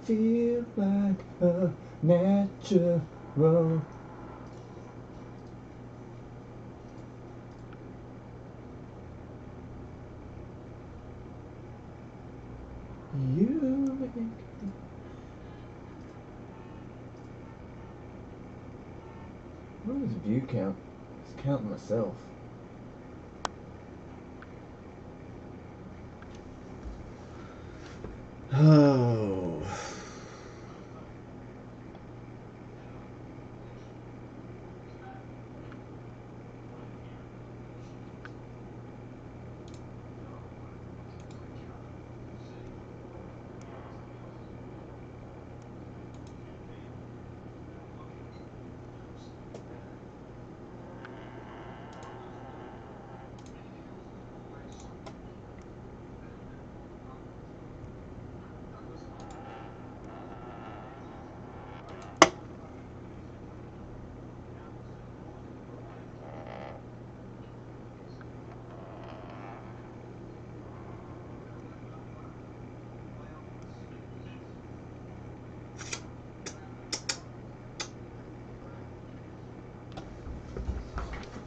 feel like a natural. You make it. What is view count? It's counting myself. Oh.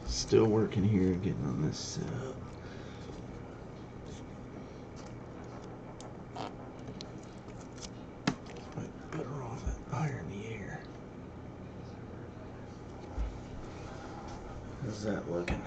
Still working here, getting on this set up. Might be better off that higher in the air. How's that looking?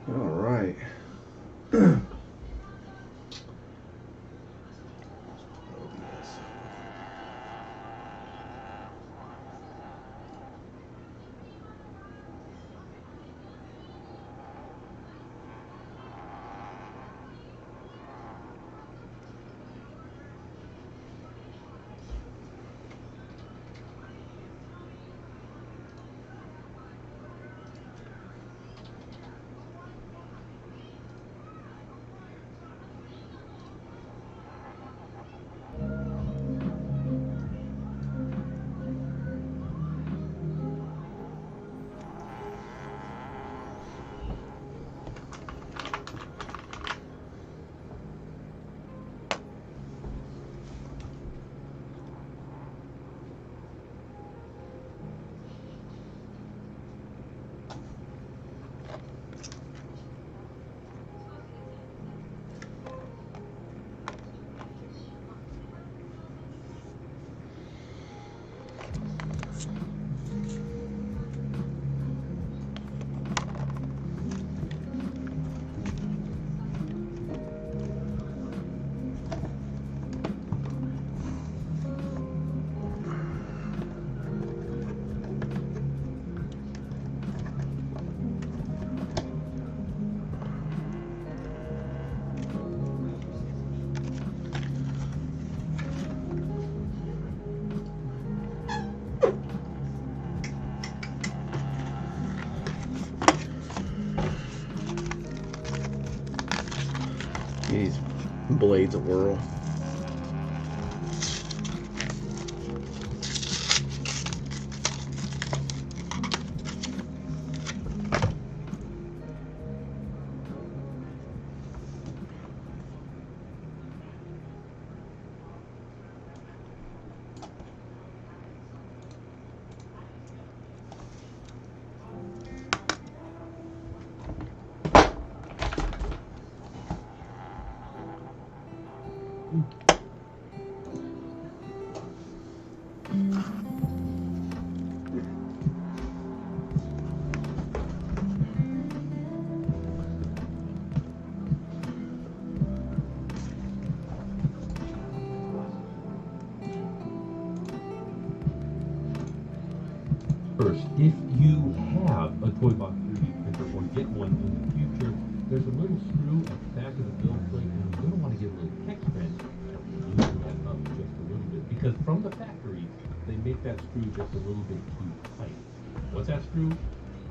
All right. These blades of whirl. First, if you have a toy box 3D printer or get one in the future, there's a little screw at the back of the build plate, and you're going to want to get a little hex wrench to loosen that up just a little bit, because from the factory, they make that screw just a little bit too tight. What's that screw?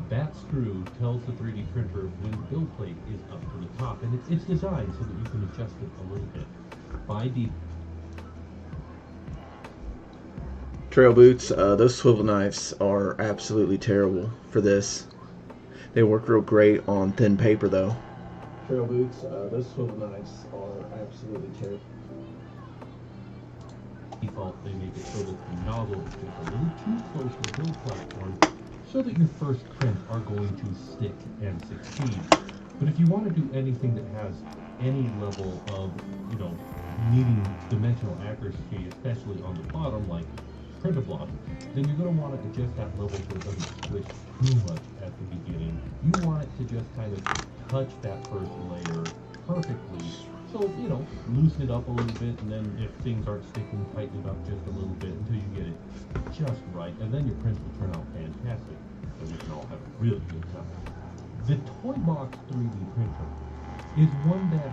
That screw tells the 3D printer when the build plate is up to the top, and it's designed so that you can adjust it a little bit. By default. Trail boots, those swivel knives are absolutely terrible for this. They work real great on thin paper though. Trail boots, those swivel knives are absolutely terrible. Default, they make it so that the nozzle is just a little too close to the build platform so that your first prints are going to stick and succeed. But if you want to do anything that has any level of, needing dimensional accuracy, especially on the bottom, like printer block, then you're going to want to adjust that level so it doesn't squish too much at the beginning. You want it to just kind of touch that first layer perfectly. So, loosen it up a little bit, and then if things aren't sticking, tighten it up just a little bit until you get it just right, and then your prints will turn out fantastic, and we can all have a really good time. The Toy Box 3D printer is one that,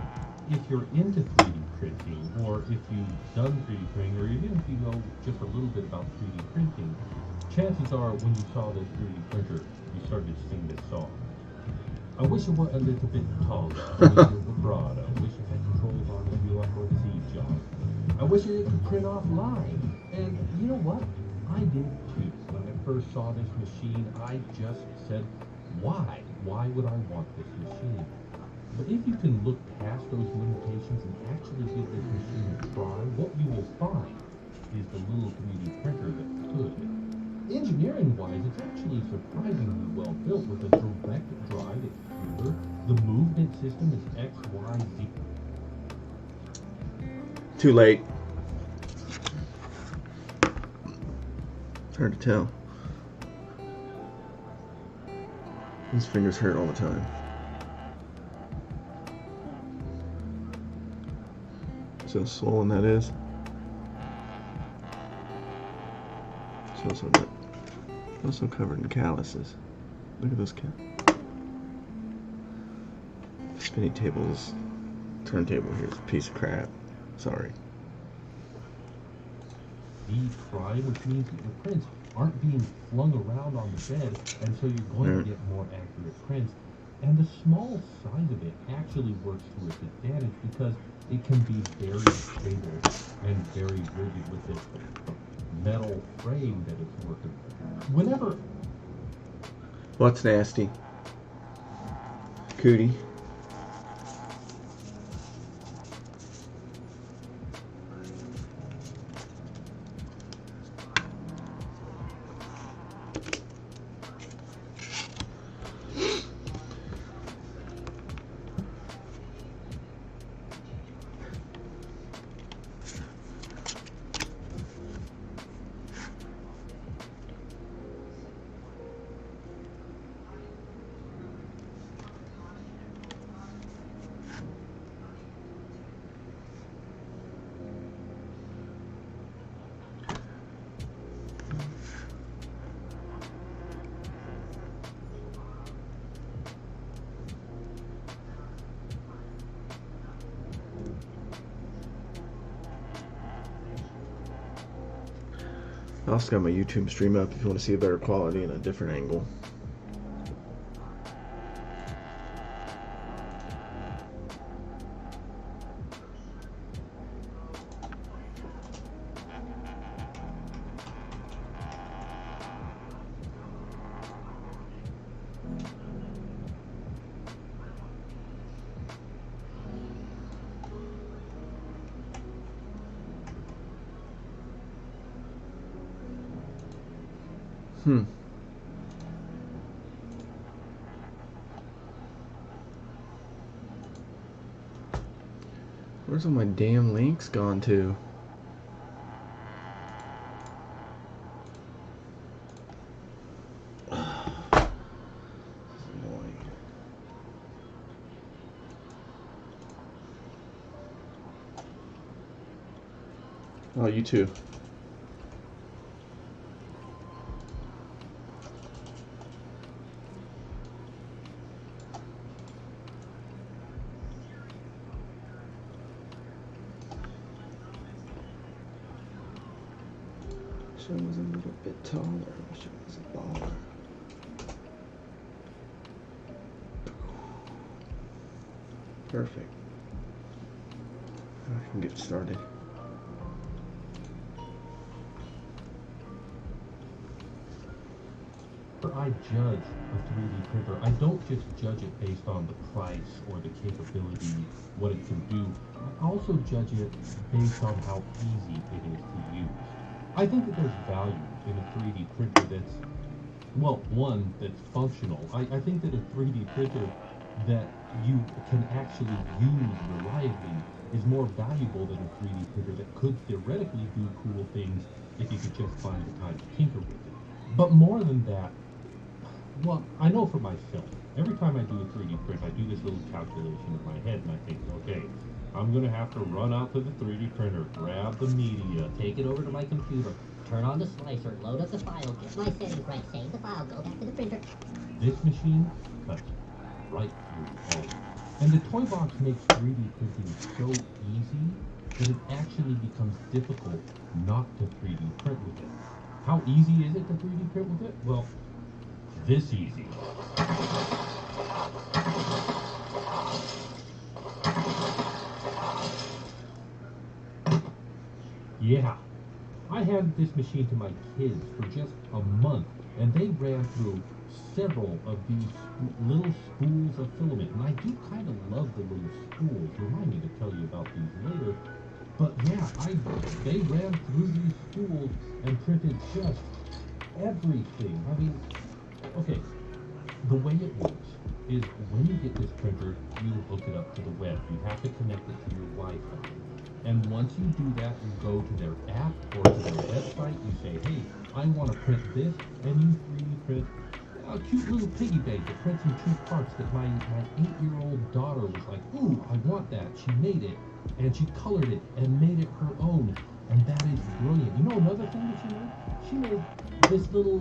if you're into 3D printing, or if you've done 3D printing, or even if you know just a little bit about 3D printing, chances are when you saw this 3D printer, you started to sing this song. I wish it were a little bit taller, I wish it were broader, I wish it had controls on the wheel or the seat job. I wish it could print offline. And you know what? I did too. When I first saw this machine, I just said, why? Why would I want this machine? But if you can look past those limitations and actually give this machine a try, what you will find is the little 3D printer that could. Engineering-wise, it's actually surprisingly well built with a direct drive extruder. The movement system is X, Y, Z. Too late. It's hard to tell. His fingers hurt all the time. See how swollen that is? Also covered in calluses. Look at those spinning tables. Turntable here is a piece of crap. Sorry. Try, which means that your prints aren't being flung around on the bed, and so you're going to get more accurate prints. And the small size of it actually works to its advantage because it can be very stable and very rigid with this metal frame that it's working with. Whenever... What's nasty? Cootie. I also got my YouTube stream up if you want to see a better quality and a different angle. Where's all my damn links gone to? This is annoying. Oh, you too. wish I was a little bit taller. I wish I was a baller. Perfect. I can get started. I judge a 3D printer. I don't just judge it based on the price or the capability, what it can do. I also judge it based on how easy it is to use. I think that there's value in a 3D printer that's, well, one, that's functional. I think that a 3D printer that you can actually use reliably is more valuable than a 3D printer that could theoretically do cool things if you could just find the time to tinker with it. But more than that, well, I know for myself, every time I do a 3D print, I do this little calculation in my head, and I think, okay, I'm going to have to run out to the 3D printer, grab the media, take it over to my computer, turn on the slicer, load up the file, get my settings right, save the file, go back to the printer. This machine cuts right through all of it. And the toy box makes 3D printing so easy that it actually becomes difficult not to 3D print with it. How easy is it to 3D print with it? Well, this easy. Yeah, I handed this machine to my kids for just a month, and they ran through several of these little spools of filament, and I do kind of love the little spools. Remind me to tell you about these later. But yeah, they ran through these spools and printed just everything. I mean, okay, the way it works is when you get this printer, you hook it up to the web. You have to connect it to your Wi-Fi. And once you do that, you go to their app or to their website. You say, hey, I want to print this, and you 3D print a cute little piggy bank that prints in 2 parts that my 8-year-old daughter was like, ooh, I want that. She made it, and she colored it and made it her own. And that is brilliant. You know another thing that she made? She made this little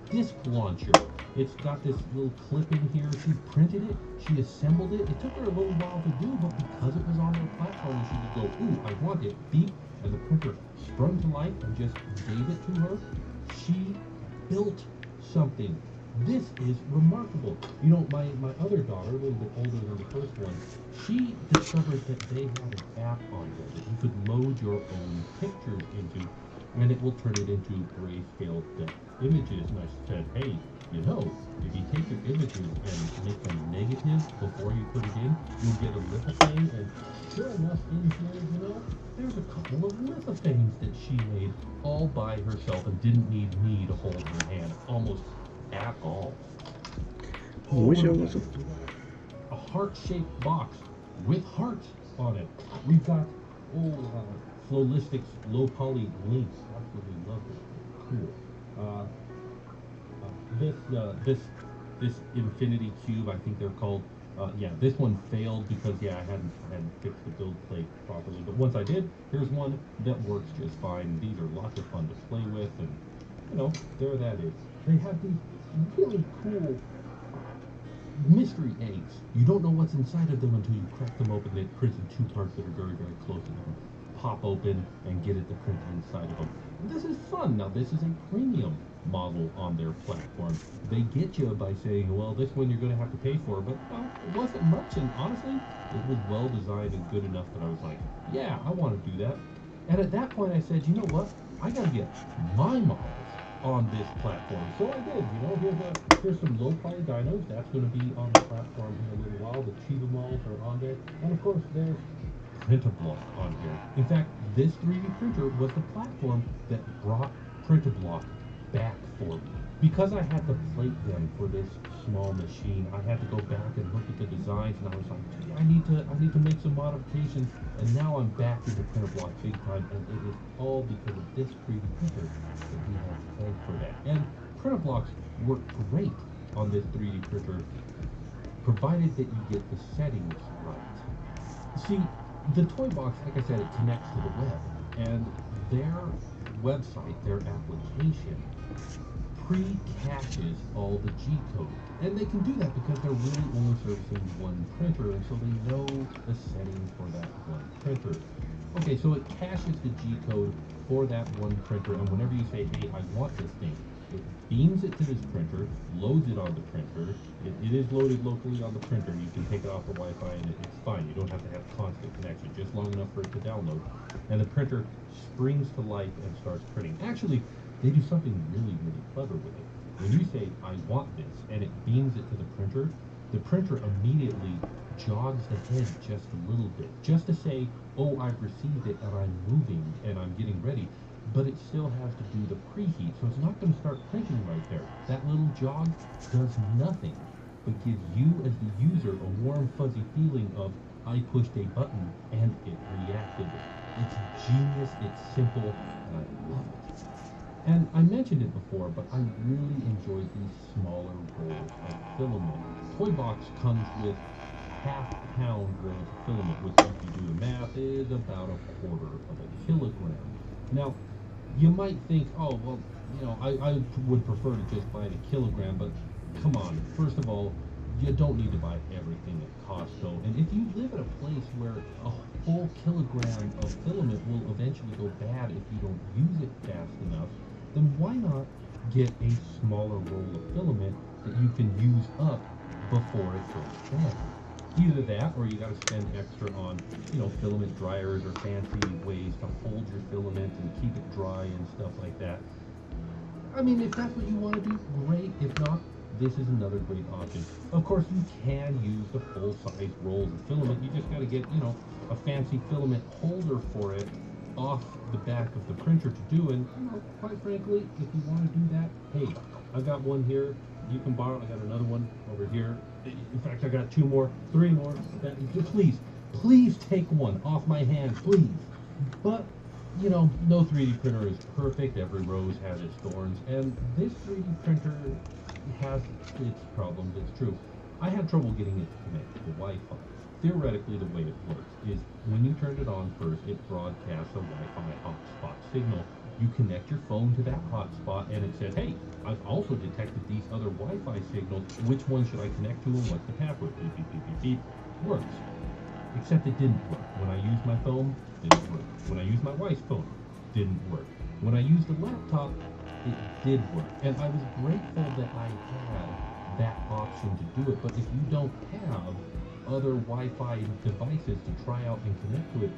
disc launcher. It's got this little clip in here. She printed it. She assembled it. It took her a little while to do, but because it was on their platform, she could go, ooh, I want it. Beep. And the printer sprung to life and just gave it to her. She built something. This is remarkable. You know, my other daughter, a little bit older than the first one, she discovered that they had an app on there that you could load your own pictures into, and it will turn it into grayscale depth images. And I said, hey, you know, if you take your images and make them negative before you put it in, you'll get a lithophane. And sure enough, in here, you know, there's a couple of lithophanes that she made all by herself and didn't need me to hold her hand almost at all. I wish I was a heart-shaped box with hearts on it. We've got Flowlistics low poly links. Absolutely love it. Cool. This infinity cube, I think they're called. Yeah, this one failed because I hadn't fixed the build plate properly. But once I did, here's one that works just fine. These are lots of fun to play with, and you know, there that is. They have these really cool mystery eggs. You don't know what's inside of them until you crack them open. It prints in 2 parts that are very, very close to them. Pop open and get it to print inside of them. And this is fun. Now, this is a premium model on their platform. They get you by saying, well, this one you're going to have to pay for, but well, it wasn't much, and honestly, it was well designed and good enough that I was like, yeah, I want to do that. And at that point, I said, you know what? I got to get my models on this platform. So I did. You know, here's some low poly dinos. That's going to be on the platform in a little while. The Chiba models are on there, and of course, there's Printablock on here. In fact, this 3D printer was the platform that brought Printablock back for me. Because I had to plate them for this small machine, I had to go back and look at the designs, and I was like, gee, I need to make some modifications, and now I'm back into Printablock big time, and it is all because of this 3D printer that we have to thank for that. And Printablocks work great on this 3D printer, provided that you get the settings right. See, the toy box, like I said, it connects to the web, and their website, their application, pre-caches all the G-code. And they can do that because they're really only servicing one printer, and so they know the settings for that one printer. Okay, so it caches the G code for that one printer, and whenever you say, hey, I want this thing, it beams it to this printer, loads it on the printer. It is loaded locally on the printer. You can take it off the Wi-Fi and it's fine. You don't have to have constant connection, just long enough for it to download. And the printer springs to life and starts printing. Actually, they do something really, really clever with it. When you say, I want this, and it beams it to the printer immediately jogs the head just a little bit, just to say, oh, I've received it and I'm moving and I'm getting ready. But it still has to do the preheat, so it's not going to start printing right there. That little jog does nothing but give you as the user a warm fuzzy feeling of, I pushed a button and it reacted. It's genius, it's simple, and I love it. And I mentioned it before, but I really enjoy these smaller rolls of filament. Toy box comes with half-pound rolls of filament, which, if you do the math, is about a quarter of a kilogram. Now, you might think, oh, well, I would prefer to just buy it a kilogram, but come on. First of all, you don't need to buy everything at Costco. And if you live in a place where a whole kilogram of filament will eventually go bad if you don't use it fast enough, then why not get a smaller roll of filament that you can use up before it goes bad? Either that, or you got to spend extra on, filament dryers or fancy ways to hold your filament and keep it dry and stuff like that. I mean, if that's what you want to do, great. If not, this is another great option. Of course, you can use the full-size rolls of filament. You just got to get, a fancy filament holder for it off the back of the printer to do. And, quite frankly, if you want to do that, hey, I got one here. You can borrow. I got another one over here. In fact, I got 2 more, 3 more. Please take one off my hand, please. But, no 3D printer is perfect. Every rose has its thorns. And this 3D printer has its problems, it's true. I had trouble getting it to connect to the Wi-Fi. Theoretically, the way it works is when you turned it on first, it broadcasts a Wi-Fi hotspot signal. You connect your phone to that hotspot, and it says, hey, I've also detected these other Wi-Fi signals. Which one should I connect to, and what's the password? Beep, beep, beep, beep, beep. Works. Except it didn't work. When I used my phone, it didn't work. When I used my wife's phone, it didn't work. When I used the laptop, it did work. And I was grateful that I had that option to do it. But if you don't have other Wi-Fi devices to try out and connect to it,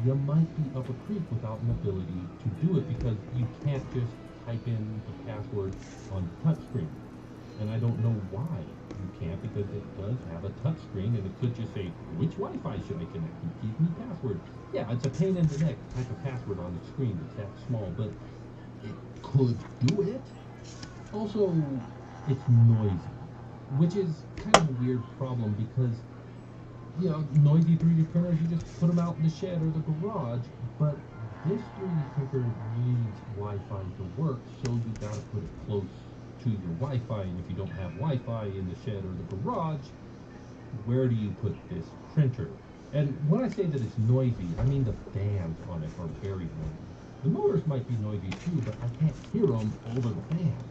you might be up a creek without an ability to do it, because you can't just type in the password on the touchscreen. And I don't know why you can't, because it does have a touchscreen, and it could just say, which Wi-Fi should I connect to? Give me password. Yeah, it's a pain in the neck to type a password on the screen that's that small, but it could do it. Also, it's noisy, which is kind of a weird problem, because noisy 3D printers, you just put them out in the shed or the garage, but this 3D printer needs Wi-Fi to work, so you gotta put it close to your Wi-Fi, and if you don't have Wi-Fi in the shed or the garage, where do you put this printer? And when I say that it's noisy, I mean the fans on it are very noisy. The motors might be noisy too, but I can't hear them over the fans.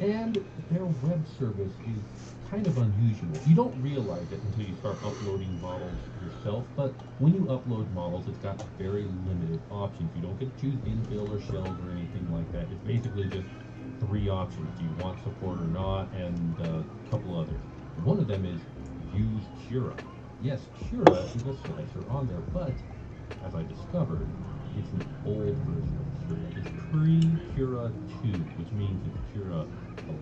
And their web service is kind of unusual. You don't realize it until you start uploading models yourself, but when you upload models, it's got very limited options. You don't get to choose infill or shells or anything like that. It's basically just 3 options. Do you want support or not, and a couple others. One of them is use Cura. Yes, Cura is a slicer on there, but as I discovered, it's an old version of Cura. It's pre-Cura 2, which means it's Cura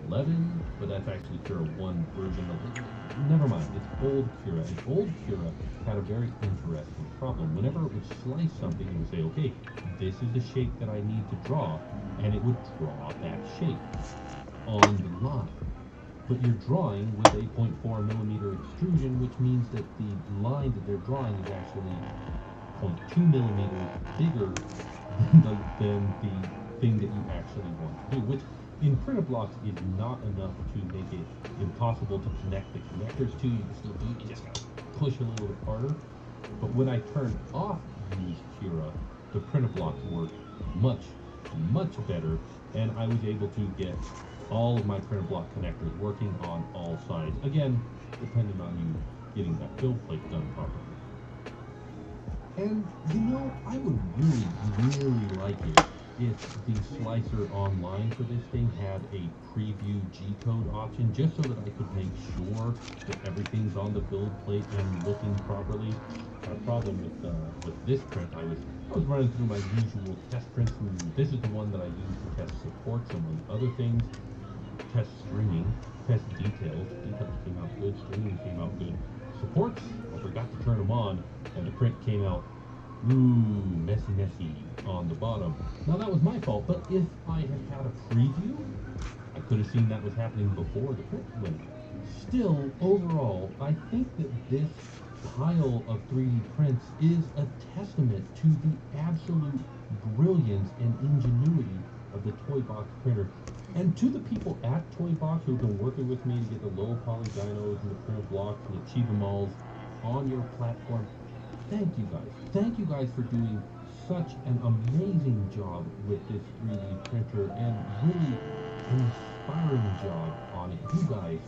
11, but that's actually Cura 1 version of it. Never mind, it's old Cura. And old Cura had a very interesting problem. Whenever it would slice something, it would say, okay, this is the shape that I need to draw, and it would draw that shape on the line. But you're drawing with a 0.4 millimeter extrusion, which means that the line that they're drawing is actually 0.2 millimeters bigger than the thing that you actually want to do, which in printer blocks is not enough to make it impossible to connect the connectors to. You can still do it, you just gotta push a little bit harder. But when I turned off Use Cura, the printer blocks worked much better, and I was able to get all of my printer block connectors working on all sides. Again, depending on you getting that build plate done properly. And you know, I would really like it if the slicer online for this thing had a preview G-code option, just so that I could make sure that everything's on the build plate and looking properly. My problem with this print, I was running through my usual test prints, and this is the one that I use to test supports, among other things. Test stringing, test details. Details came out good, stringing came out good. Supports, I forgot to turn them on, and the print came out messy on the bottom. Now that was my fault, but if I had a preview, I could have seen that was happening before the print went. Still, overall, I think that this pile of 3D prints is a testament to the absolute brilliance and ingenuity of the Toy Box printer. And to the people at Toy Box who've been working with me to get the low poly dynos and the print blocks and the Chiba on your platform, thank you guys. Thank you guys for doing such an amazing job with this 3D printer and really an inspiring job on it. You guys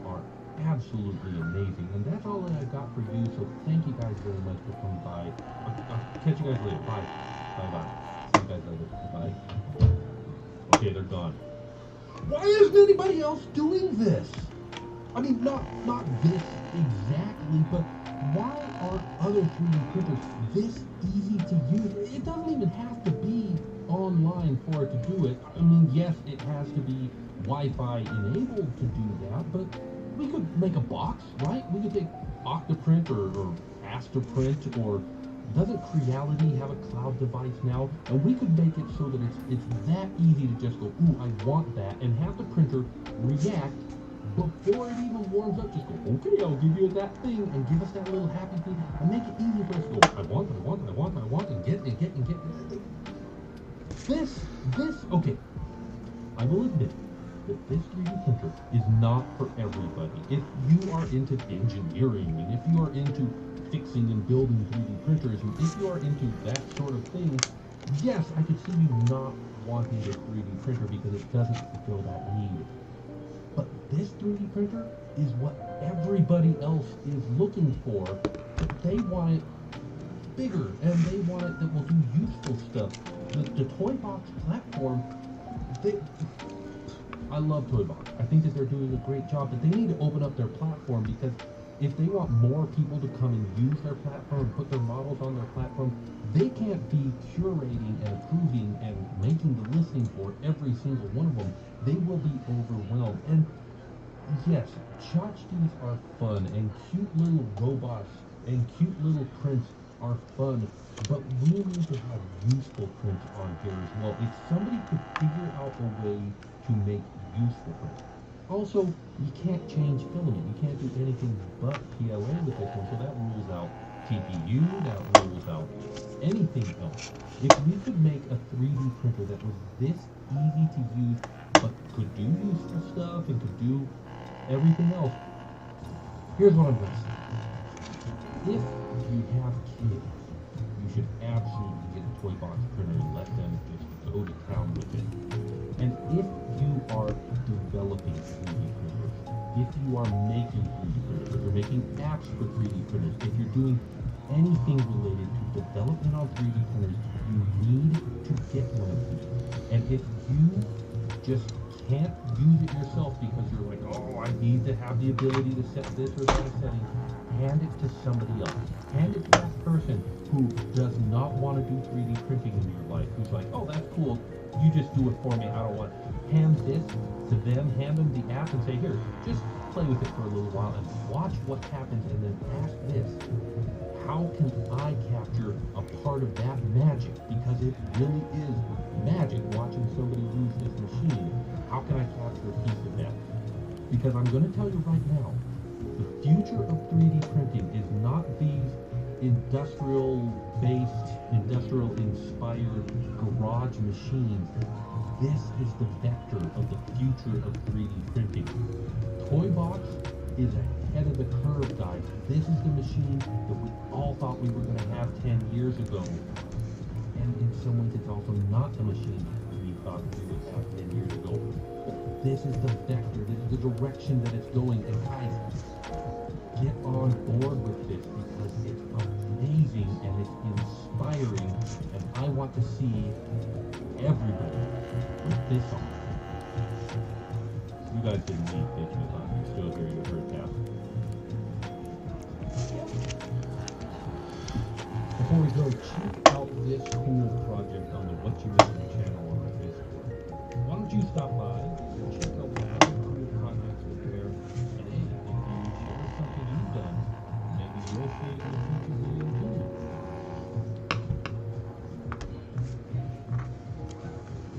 are absolutely amazing, and that's all that I got for you. So thank you guys very much for coming by. I'll catch you guys later. Bye. See you guys later. Bye. Okay, they're gone. Why isn't anybody else doing this? I mean, not this exactly, but why aren't other 3D printers this easy to use? It doesn't even have to be online for it to do it. I mean, yes, it has to be Wi-Fi enabled to do that, but we could make a box, right? We could take Octoprint or Astaprint, or doesn't Creality have a cloud device now? And we could make it so that it's that easy to just go, ooh, I want that, and have the printer react before it even warms up. Just go, okay, I'll give you that thing, and give us that little happy thing, and make it easy for us to go, I want, and get. Okay, I will admit that this 3D printer is not for everybody. If you are into engineering, and if you are into fixing and building 3D printers, and if you are into that sort of thing, yes, I could see you not wanting this 3D printer because it doesn't fulfill that need. But this 3D printer is what everybody else is looking for. They want it bigger, and they want it that will do useful stuff. The Toy Box platform, I love Toy Box. I think that they're doing a great job, but they need to open up their platform, because if they want more people to come and use their platform and put their models on their platform, they can't be curating and approving and making the listing for every single one of them. They will be overwhelmed. And yes, tchotchkes are fun, and cute little robots and cute little prints are fun, but we need to have useful prints on here as well. If somebody could figure out a way to make useful prints. Also, you can't change filament. You can't do anything but PLA with this one, so that rules out TPU, that rules out anything else. If we could make a 3D printer that was this easy to use, but could do useful stuff and could do everything else, here's what I'm going to say. If you have kids, you should absolutely get a Toy Box printer and let them just go to town with it. And if you are developing 3D printers, if you are making 3D printers, if you're making apps for 3D printers, if you're doing anything related to development on 3D printers, you need to get one of these. And if you just can't use it yourself because you're like, oh, I need to have the ability to set this or that setting, hand it to somebody else. Hand it to that person who does not want to do 3D printing in your life, who's like, oh, that's cool, you just do it for me, I don't want it. Hand this to them, hand them the app and say, here, just play with it for a little while and watch what happens, and then ask this, how can I capture a part of that magic? Because it really is magic watching somebody use this machine. How can I capture a piece of that? Because I'm going to tell you right now, the future of 3D printing is not these industrial-based, industrial-inspired garage machines. This is the vector of the future of 3D printing. Toy Box is ahead of the curve, guys. This is the machine that we all thought we were going to have 10 years ago. And in some ways, it's also not the machine we thought we would have 10 years ago. But this is the vector, this is the direction that it's going. And guys, get on board with this because it's amazing and it's inspiring, and I want to see everybody put this on. You guys didn't need pitching it on. You're still hearing the first half. Before we go, check out this cool project on the What You Missing channel on my Facebook. Why don't you stop by and check out the other cool projects with there? And hey, if you share something you've done, maybe you'll see it in a future video too.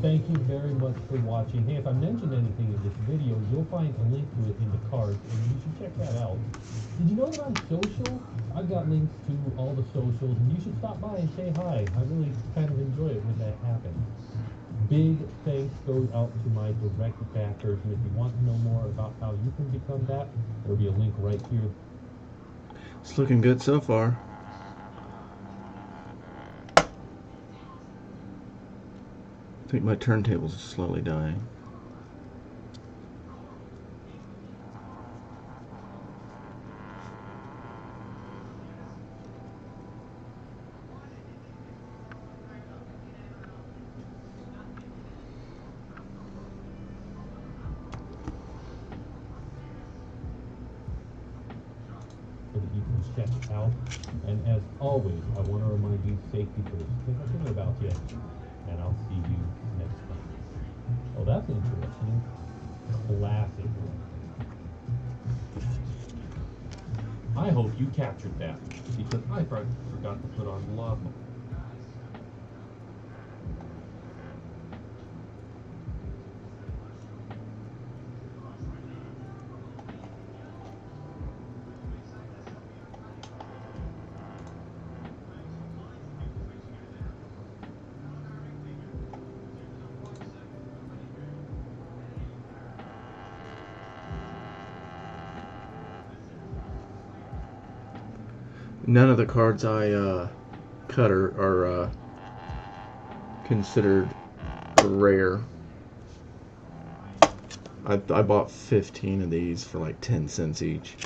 Thank you very much for watching. Hey, if I mentioned anything in this video, you'll find a link to it in the cards, and you should check that out. Did you know that I'm social? I've got links to all the socials, and you should stop by and say hi. I really kind of enjoy it when that happens. Big thanks goes out to my direct backers, and if you want to know more about how you can become that, there'll be a link right here. It's looking good so far. I think my turntables are slowly dying. So that you can check out. And as always, I want to remind you, safety first. Think I care about you. And I'll see you next time. Oh, that's interesting. Classic. I hope you captured that, because I forgot to put on lava. None of the cards I cut are considered rare. I bought 15 of these for like 10 cents each.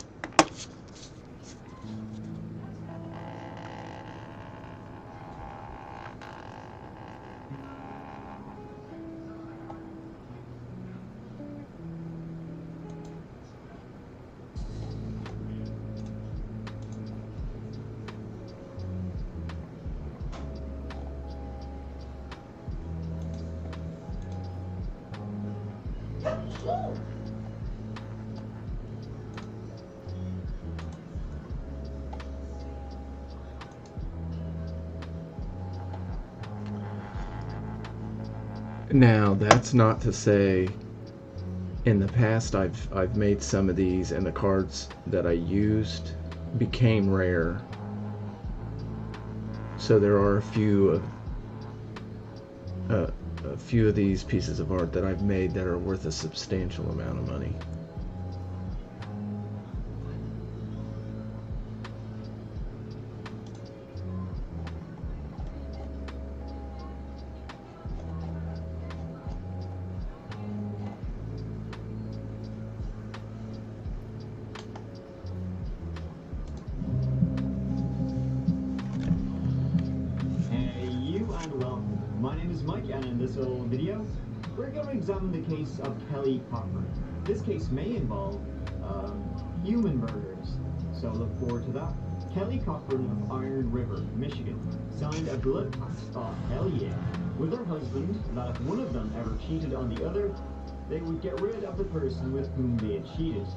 Now, that's not to say in the past I've made some of these and the cards that I used became rare. So there are a few of these pieces of art that I've made that are worth a substantial amount of money. My name is Mike, and in this little video, we're going to examine the case of Kelly Cochran. This case may involve human murders, so look forward to that. Kelly Cochran of Iron River, Michigan, signed a blood pact, oh hell yeah, with her husband that if one of them ever cheated on the other, they would get rid of the person with whom they had cheated.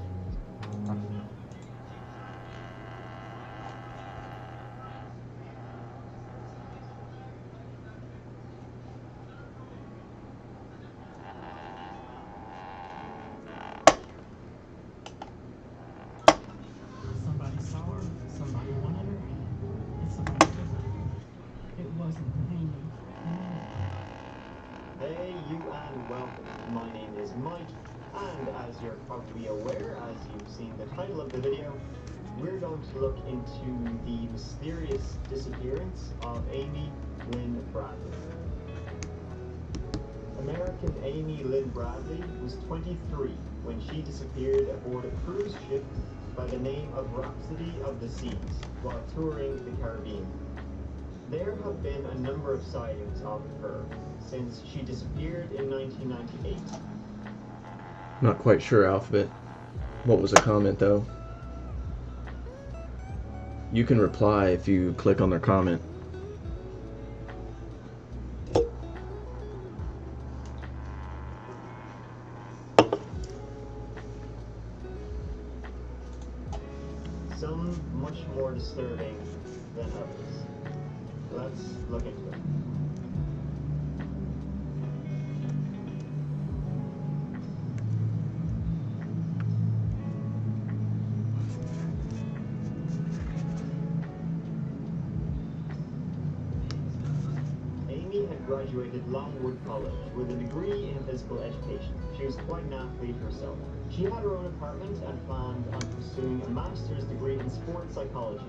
Hey you and welcome. My name is Mike, and as you're probably aware, as you've seen the title of the video, we're going to look into the mysterious disappearance of Amy Lynn Bradley. American Amy Lynn Bradley was 23 when she disappeared aboard a cruise ship by the name of Rhapsody of the Seas while touring the Caribbean. There have been a number of sightings of her since she disappeared in 1998. Not quite sure, Alphabet. What was a comment, though? You can reply if you click on their comment. Some much more disturbing than others. Let's look into it. Amy had graduated Longwood College with a degree in physical education. She was quite an athlete herself. She had her own apartment and planned on pursuing a master's degree in sports psychology,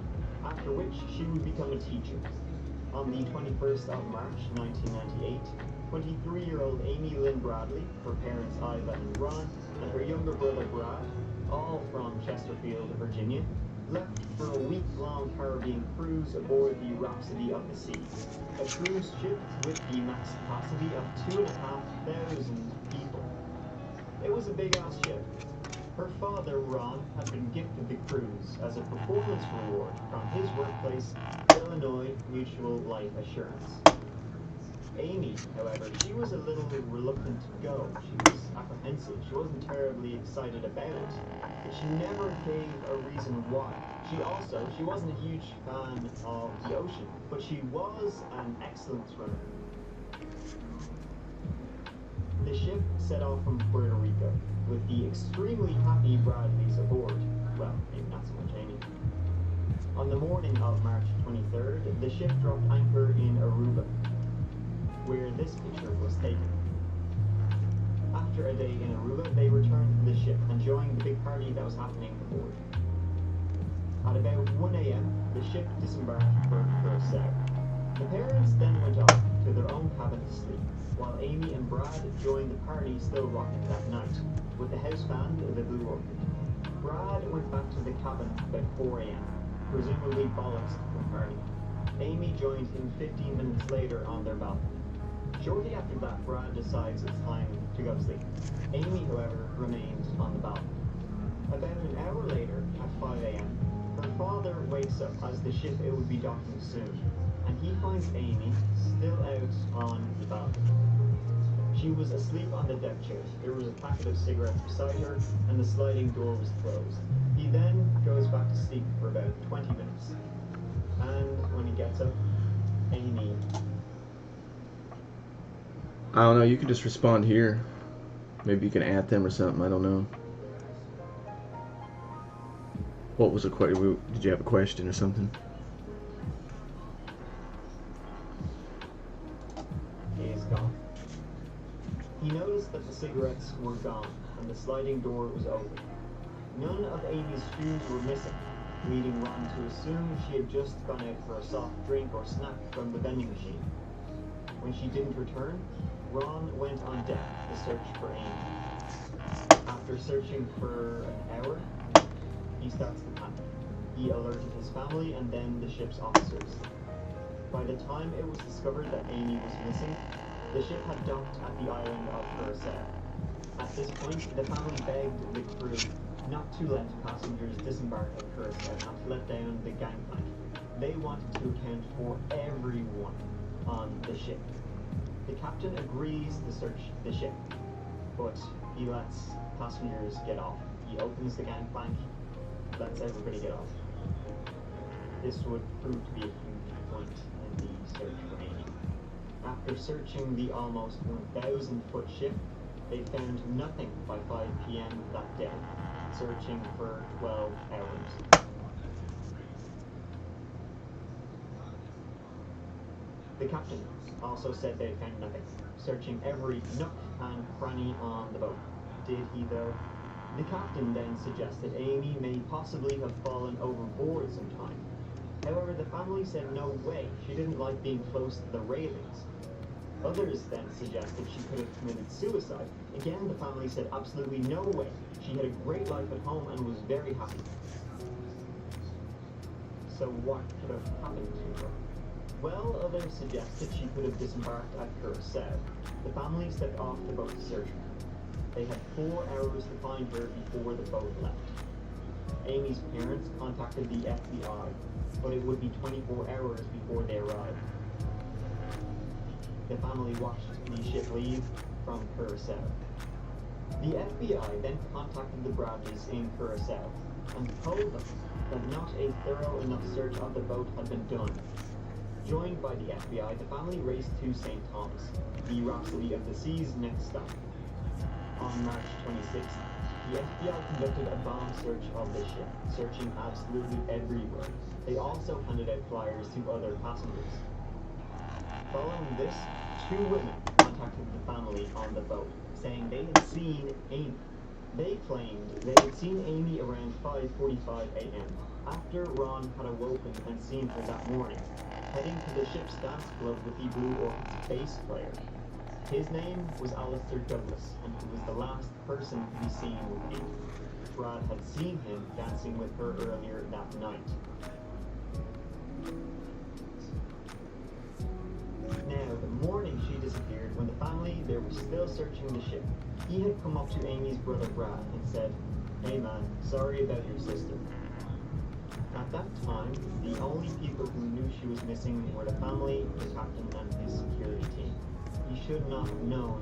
after which she would become a teacher. On the 21st of March 1998, 23-year-old Amy Lynn Bradley, her parents Iva and Ron, and her younger brother Brad, all from Chesterfield, Virginia, left for a week-long Caribbean cruise aboard the Rhapsody of the Seas, a cruise ship with the max capacity of 2,500 people. It was a big-ass ship. Her father, Ron, had been gifted the cruise as a performance reward from his workplace, Illinois Mutual Life Assurance. Amy, however, she was a little reluctant to go. She was apprehensive. She wasn't terribly excited about it. But she never gave a reason why. She wasn't a huge fan of the ocean, but she was an excellent swimmer. The ship set off from Puerto Rico, with the extremely happy Bradleys aboard. Well, maybe not so much Amy. On the morning of March 23rd, the ship dropped anchor in Aruba, where this picture was taken. After a day in Aruba, they returned to the ship and joined the big party that was happening aboard. At about 1 a.m., the ship disembarked for Curacao. The parents then went off to their own cabin to sleep, while Amy and Brad joined the party still rocking that night, with the house band, the Blue Orchid. Brad went back to the cabin about 4 a.m., presumably bollocks to the party. Amy joined him 15 minutes later on their balcony. Shortly after that, Brad decides it's time to go to sleep. Amy, however, remained on the balcony. About an hour later, at 5 a.m., her father wakes up as the ship would be docking soon, and he finds Amy still out on the balcony. She was asleep on the deck chairs. There was a packet of cigarettes beside her, and the sliding door was closed. He then goes back to sleep for about 20 minutes. And when he gets up, Amy... I don't know, you can just respond here. Maybe you can add them or something, I don't know. What was the question? Did you have a question or something? He is gone. He noticed that the cigarettes were gone and the sliding door was open. None of Amy's shoes were missing, leading Ron to assume she had just gone out for a soft drink or snack from the vending machine. When she didn't return, Ron went on deck to search for Amy. After searching for an hour, he starts to panic. He alerted his family and then the ship's officers. By the time it was discovered that Amy was missing, the ship had docked at the island of Curacao. At this point, the family begged the crew not to let passengers disembark at Curacao, not to let down the gangplank. They wanted to account for everyone on the ship. The captain agrees to search the ship, but he lets passengers get off. He opens the gangplank, lets everybody get off. This would prove to be a huge point in the search for Amy. After searching the almost 1,000-foot ship, they found nothing by 5 p.m. that day, searching for 12 hours. The captain also said they found nothing, searching every nook and cranny on the boat. Did he though? The captain then suggested Amy may possibly have fallen overboard sometime. However, the family said no way, she didn't like being close to the railings. Others then suggested she could have committed suicide. Again, the family said absolutely no way. She had a great life at home and was very happy. So what could have happened to her? Well, others suggested she could have disembarked at Curacao. The family set off the boat to search her. They had 4 hours to find her before the boat left. Amy's parents contacted the FBI, but it would be 24 hours before they arrived. The family watched the ship leave from Curacao. The FBI then contacted the Bradleys in Curacao and told them that not a thorough enough search of the boat had been done. Joined by the FBI, the family raced to St. Thomas, the Rhapsody of the Sea's next stop. On March 26th, the FBI conducted a bomb search of the ship, searching absolutely everywhere. They also handed out flyers to other passengers. Following this, 2 women contacted the family on the boat, saying they had seen Amy. They claimed they had seen Amy around 5:45 a.m. after Ron had awoken and seen her that morning, heading to the ship's dance club with the Blue Orchids bass player. His name was Alistair Douglas, and he was the last person to be seen with Amy. Brad had seen him dancing with her earlier that night. Now, the morning she disappeared, when the family there were still searching the ship, he had come up to Amy's brother Brad and said, "Hey man, sorry about your sister." At that time, the only people who knew she was missing were the family, the captain, and his security team. He should not have known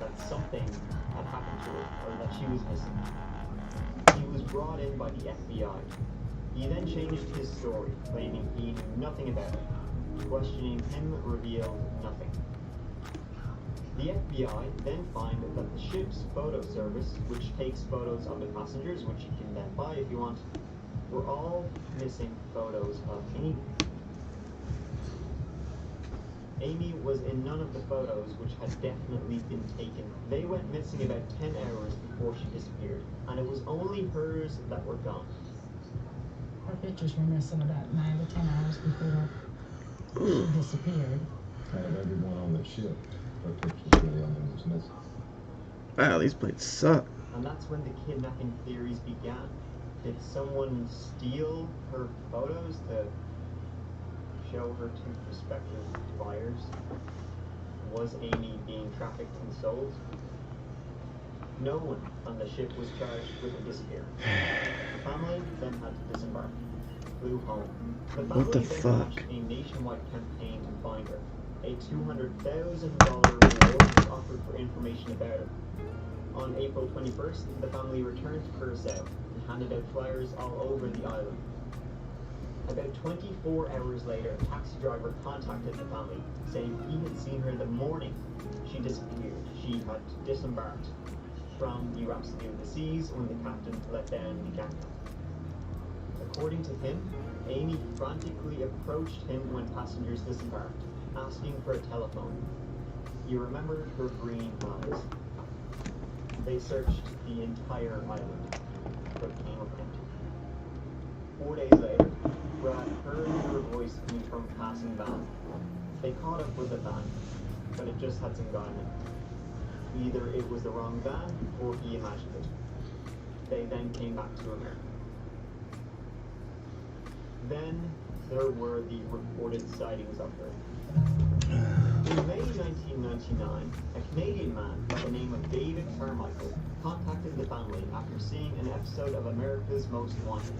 that something had happened to her, or that she was missing. He was brought in by the FBI. He then changed his story, claiming he knew nothing about it. Questioning him revealed nothing. The FBI then find that the ship's photo service, which takes photos of the passengers, which you can then buy if you want, were all missing photos of Amy. Amy was in none of the photos, which had definitely been taken. They went missing about 10 hours before she disappeared, and it was only hers that were gone. Our pictures were missing about 9 to 10 hours before she disappeared. Out of everyone on the ship, her pictures were the only ones missing. Wow, these plates suck. And that's when the kidnapping theories began. Did someone steal her photos to show her to prospective buyers? Was Amy being trafficked and sold? No one on the ship was charged with the disappearance. The family then had to disembark. Flew home. The family What the then fuck? launched a nationwide campaign to find her. A $200,000 reward was offered for information about her. On April 21st, the family returned to Curacao and handed out flyers all over the island. About 24 hours later, a taxi driver contacted the family, saying he had seen her the morning she disappeared. She had disembarked from the Rhapsody of the Seas when the captain let down the gangplank. According to him, Amy frantically approached him when passengers disembarked, asking for a telephone. He remembered her green eyes. They searched the entire island, but came up empty. 4 days later, Brad heard her voice coming from a passing van. They caught up with the van, but it just had some guy in it. Either it was the wrong van, or he imagined it. They then came back to America. Then there were the reported sightings of her. In May 1999, a Canadian man by the name of David Carmichael contacted the family after seeing an episode of America's Most Wanted.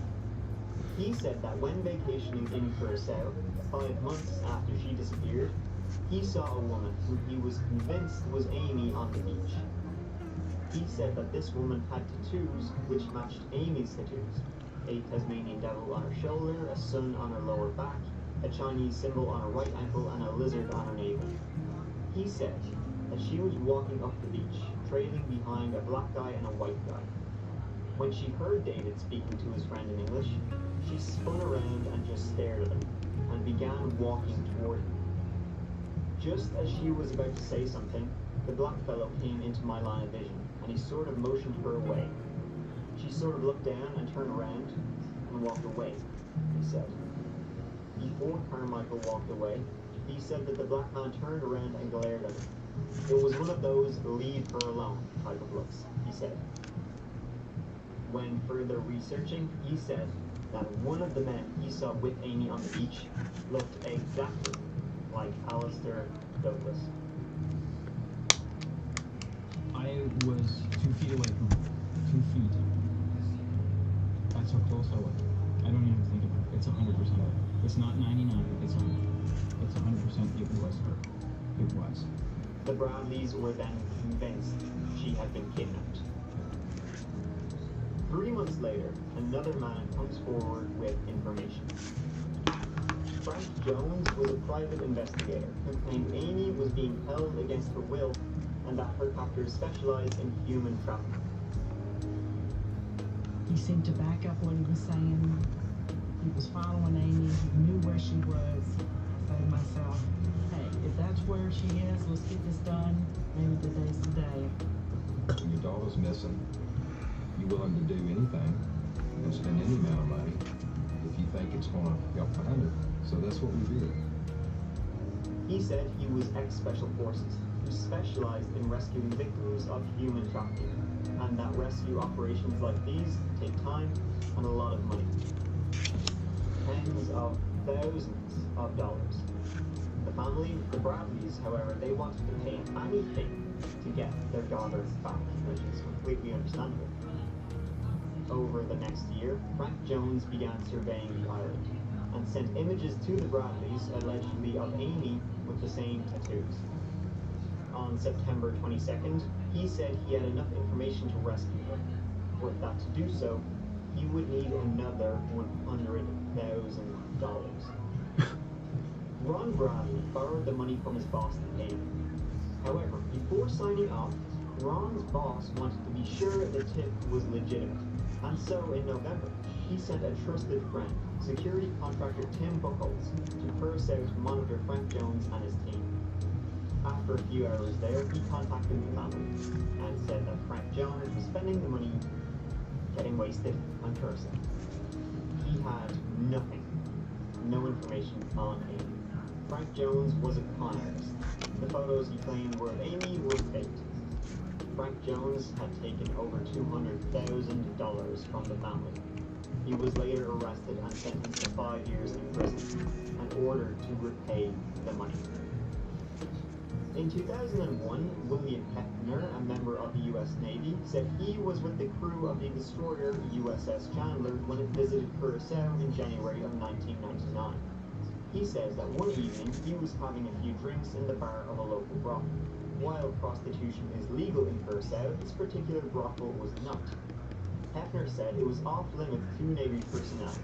He said that when vacationing in Curacao, 5 months after she disappeared, he saw a woman who he was convinced was Amy on the beach. He said that this woman had tattoos which matched Amy's tattoos. A Tasmanian devil on her shoulder, a sun on her lower back, a Chinese symbol on her right ankle, and a lizard on her navel. He said that she was walking up the beach, trailing behind a black guy and a white guy. When she heard David speaking to his friend in English, she spun around and just stared at him, and began walking toward him. Just as she was about to say something, the black fellow came into my line of vision, and he sort of motioned her away. She sort of looked down and turned around and walked away, he said. Before Carmichael walked away, he said that the black man turned around and glared at him. It was one of those leave her alone type of looks, he said. When further researching, he said that one of the men he saw with Amy on the beach looked exactly like Alistair Douglas. I was 2 feet away from her. 2 feet. That's how close I was. I don't even think about it. It's 100% her. It's not 99, it's 100. It's 100% it was her. It was. The Bradleys were then convinced she had been kidnapped. 3 months later, another man comes forward with information. Frank Jones was a private investigator who claimed Amy was being held against her will and that her captors specialized in human trafficking. He seemed to back up what he was saying. He was following Amy. He knew where she was. I said to myself, hey, if that's where she is, let's get this done. Maybe today's the day. When your daughter's missing, you're willing to do anything and spend any amount of money if you think it's going to help find her. So that's what we did. He said he was ex-Special Forces who specialized in rescuing victims of human trafficking, and that rescue operations like these take time and a lot of money. Tens of thousands of dollars. The family, the Bradleys, however, they wanted to pay anything to get their daughters back, which is completely understandable. Over the next year, Frank Jones began surveying the island and sent images to the Bradleys, allegedly of Amy with the same tattoos. On September 22nd, he said he had enough information to rescue her. With that to do so, he would need another $100,000. Ron Bradley borrowed the money from his boss to pay him. However, before signing off, Ron's boss wanted to be sure the tip was legitimate, and so in November, he sent a trusted friend, security contractor Tim Buchholz, to purse out to monitor Frank Jones and his team. After a few hours there, he contacted the family and said that Frank Jones was spending the money getting wasted on cursing. He had nothing, no information on Amy. Frank Jones was a con artist. The photos he claimed were of Amy were faked. Frank Jones had taken over $200,000 from the family. He was later arrested and sentenced to 5 years in prison and ordered to repay the money. In 2001, William Hefner, a member of the U.S. Navy, said he was with the crew of the destroyer USS Chandler when it visited Curacao in January of 1999. He says that one evening he was having a few drinks in the bar of a local brothel. While prostitution is legal in Curacao, this particular brothel was not. Hefner said it was off limits to Navy personnel,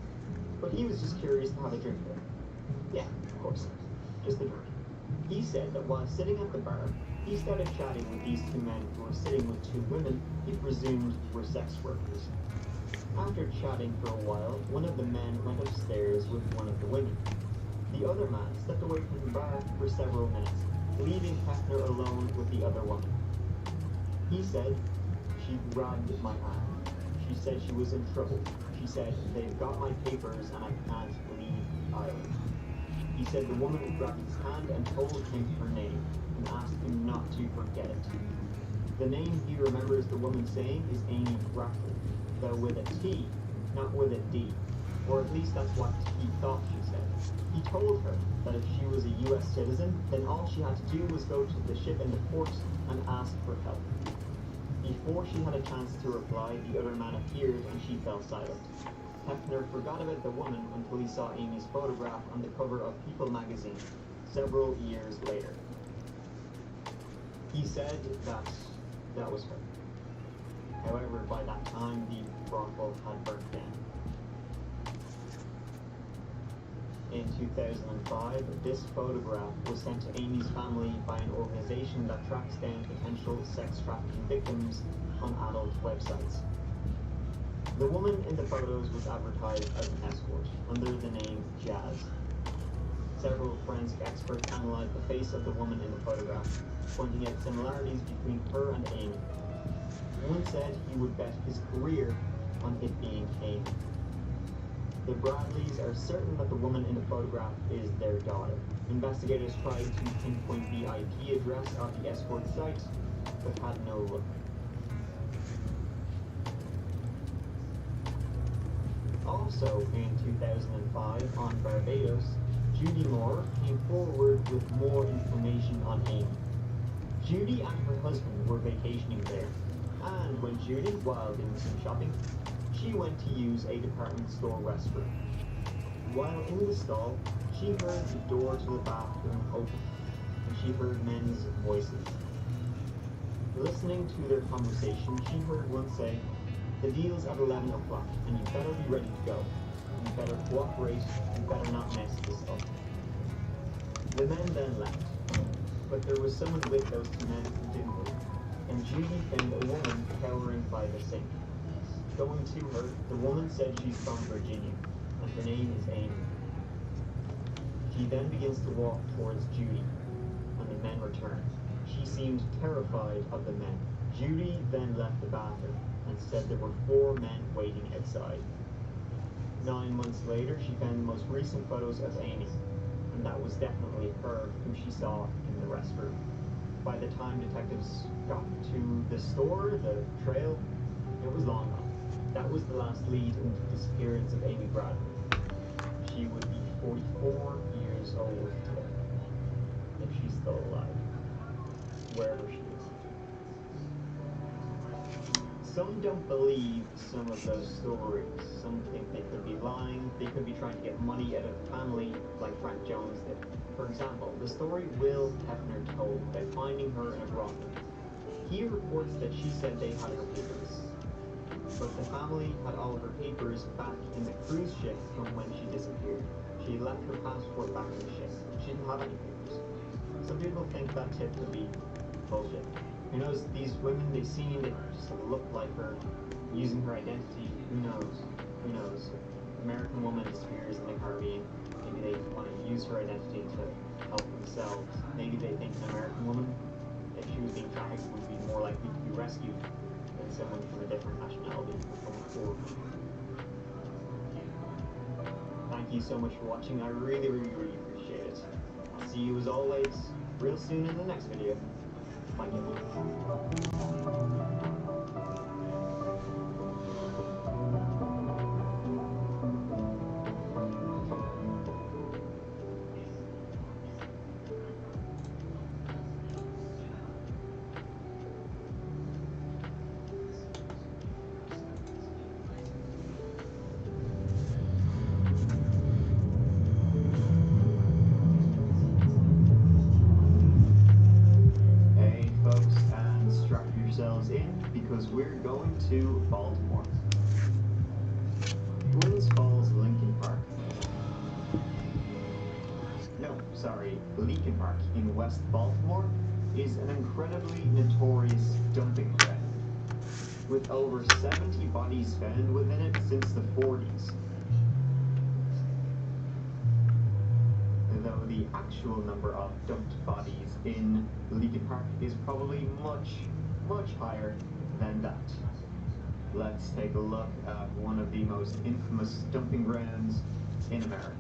but he was just curious to have a drink there. Yeah, of course, just a drink. He said that while sitting at the bar, he started chatting with these two men who were sitting with two women he presumed were sex workers. After chatting for a while, one of the men went upstairs with one of the women. The other man stepped away from the bar for several minutes, leaving Hefner alone with the other woman. He said, "She grabbed my arm. She said she was in trouble. She said, they've got my papers and I can't leave Ireland." He said the woman grabbed his hand and told him her name and asked him not to forget it. The name he remembers the woman saying is Amy Bradley, though with a T, not with a D. Or at least that's what he thought she said. He told her that if she was a U.S. citizen, then all she had to do was go to the ship in the port and ask for help. Before she had a chance to reply, the other man appeared and she fell silent. Hefner forgot about the woman until he saw Amy's photograph on the cover of People magazine several years later. He said that was her. However, by that time, the brothel had burnt down. In 2005, this photograph was sent to Amy's family by an organization that tracks down potential sex trafficking victims on adult websites. The woman in the photos was advertised as an escort under the name Jazz. Several forensic experts analyzed the face of the woman in the photograph, pointing out similarities between her and Amy. One said he would bet his career on it being Amy. The Bradleys are certain that the woman in the photograph is their daughter. Investigators tried to pinpoint the IP address of the escort site, but had no luck. So in 2005 on Barbados, Judy Moore came forward with more information on Amy. Judy and her husband were vacationing there, and when Judy, while doing some shopping, she went to use a department store restroom. While in the stall, she heard the door to the bathroom open, and she heard men's voices. Listening to their conversation, she heard one say, "The deal's at 11 o'clock, and you better be ready to go. You better cooperate, you better not mess this up." The men then left, but there was someone with those two men who didn't move, and Judy found a woman cowering by the sink. Going to her, the woman said she's from Virginia, and her name is Amy. She then begins to walk towards Judy, and the men return. She seemed terrified of the men. Judy then left the bathroom and said there were 4 men waiting outside. 9 months later, she found the most recent photos of Amy, and that was definitely her who she saw in the restroom. By the time detectives got to the store, the trail, it was long gone. That was the last lead into the disappearance of Amy Bradley. She would be 44 years old today, if she's still alive, wherever she is. Some don't believe some of those stories. Some think they could be lying. They could be trying to get money out of the family, like Frank Jones did. For example, the story Will Hefner told about finding her in a brothel. He reports that she said they had her papers, but the family had all of her papers back in the cruise ship from when she disappeared. She left her passport back in the ship. She didn't have any papers. Some people think that tip could be bullshit. Who knows, these women, they seem to just look like her, using her identity. Who knows? Who knows? American woman disappears in the Caribbean. Maybe they want to use her identity to help themselves. Maybe they think an American woman, if she was being trafficked, would be more likely to be rescued than someone from a different nationality coming forward. Thank you so much for watching. I really, really, really appreciate it. I'll see you as always real soon in the next video. Bye. In because we're going to Baltimore. Glens Falls Lincoln Park. No, sorry, Leakin Park in West Baltimore is an incredibly notorious dumping ground, with over 70 bodies found within it since the 40s. Though the actual number of dumped bodies in Leakin Park is probably much higher than that. Let's take a look at one of the most infamous dumping grounds in America.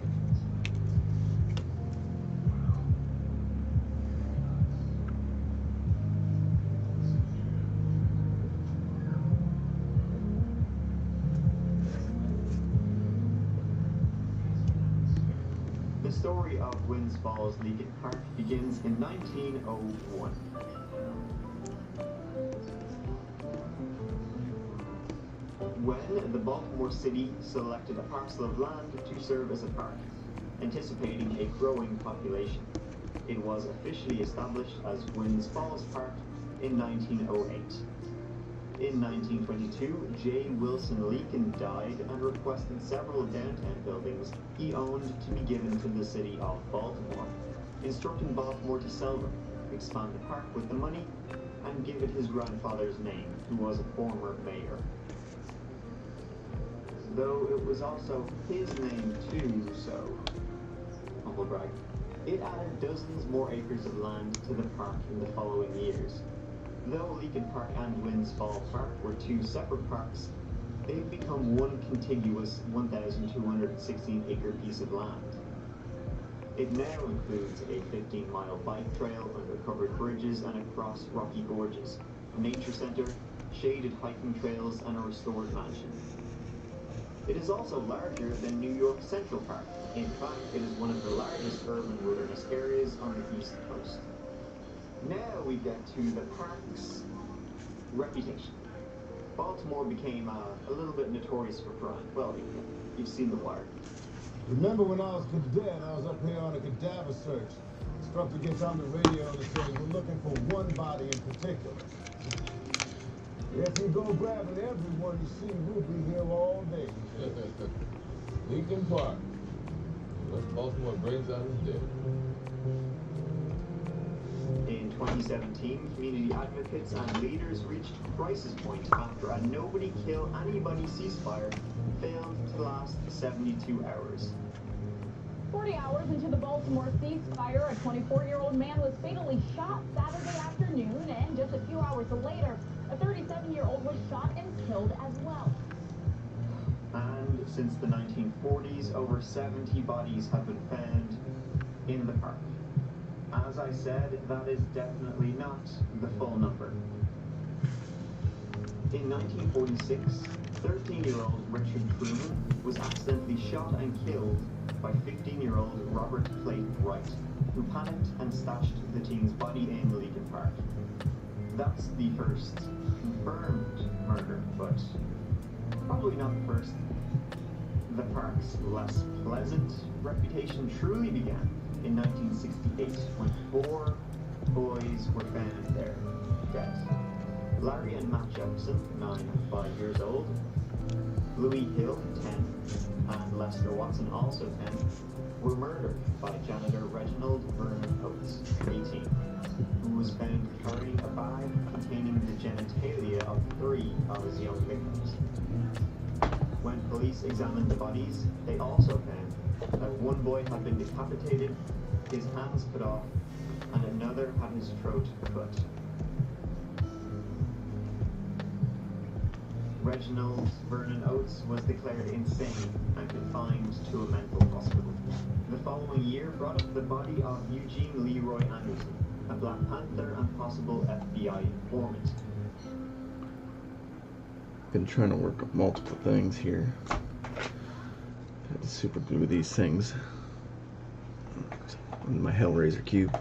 The story of Gwynns Falls Leakin Park begins in 1901. When the Baltimore City selected a parcel of land to serve as a park, anticipating a growing population. It was officially established as Gwynns Falls Park in 1908. In 1922, J. Wilson Leakin died and requested several downtown buildings he owned to be given to the city of Baltimore, instructing Baltimore to sell them, expand the park with the money, and give it his grandfather's name, who was a former mayor. Though it was also his name too, so humble brag. It added dozens more acres of land to the park in the following years. Though Leakin Park and Gwynns Falls Park were two separate parks, they've become one contiguous 1,216-acre piece of land. It now includes a 15-mile bike trail under covered bridges and across rocky gorges, a nature center, shaded hiking trails, and a restored mansion. It is also larger than New York Central Park. In fact, it is one of the largest urban wilderness areas on the East Coast. Now we get to the park's reputation. Baltimore became a little bit notorious for crime. Well, you've seen The Wire. Remember when I was cadet, I was up here on a cadaver search. Instructor gets on the radio and says we're looking for one body in particular. If you go grabbing everyone you see, we'll be here all day. Lincoln Park. West Baltimore brings out his dead. In 2017, community advocates and leaders reached crisis point after a nobody-kill-anybody ceasefire failed to last 72 hours. 40 hours into the Baltimore ceasefire, a 24-year-old man was fatally shot Saturday afternoon, and just a few hours later, a 37-year-old was shot and killed as well. And since the 1940s, over 70 bodies have been found in the park. As I said, that is definitely not the full number. In 1946, 13-year-old Richard Truman was accidentally shot and killed by 15-year-old Robert Clayton Wright, who panicked and stashed the teen's body in Lincoln Park. That's the first confirmed murder, but probably not the first. The park's less pleasant reputation truly began in 1968 when 4 boys were found there, dead. Larry and Matt Jefferson, 9 and 5 years old, Louis Hill, 10, and Lester Watson, also 10, were murdered by janitor Reginald Vernon Oates, 18, who was found carrying a bag containing the genitalia of 3 of his young victims. When police examined the bodies, they also found that one boy had been decapitated, his hands cut off, and another had his throat cut. Reginald Vernon Oates was declared insane and confined to a mental hospital. The following year brought up the body of Eugene Leroy Anderson, a Black Panther and possible FBI informant. Been trying to work up multiple things here. Had to super glue these things on my Hellraiser cube.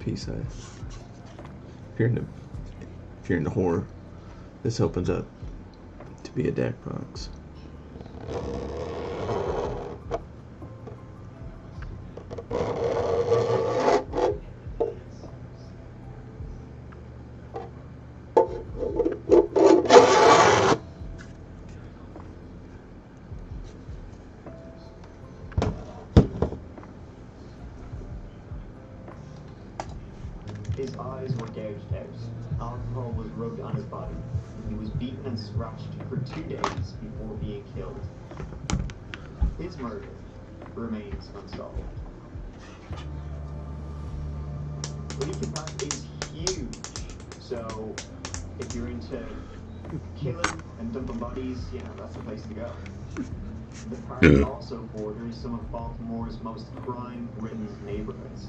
Piece if you're into horror, this opens up to be a deck box. His eyes were gouged out. Alcohol was rubbed on his body. He was beaten and scratched for 2 days before being killed. His murder remains unsolved. Lincoln Park is huge, so if you're into killing and dumping bodies, you know, that's the place to go. The park also borders some of Baltimore's most crime-ridden neighborhoods.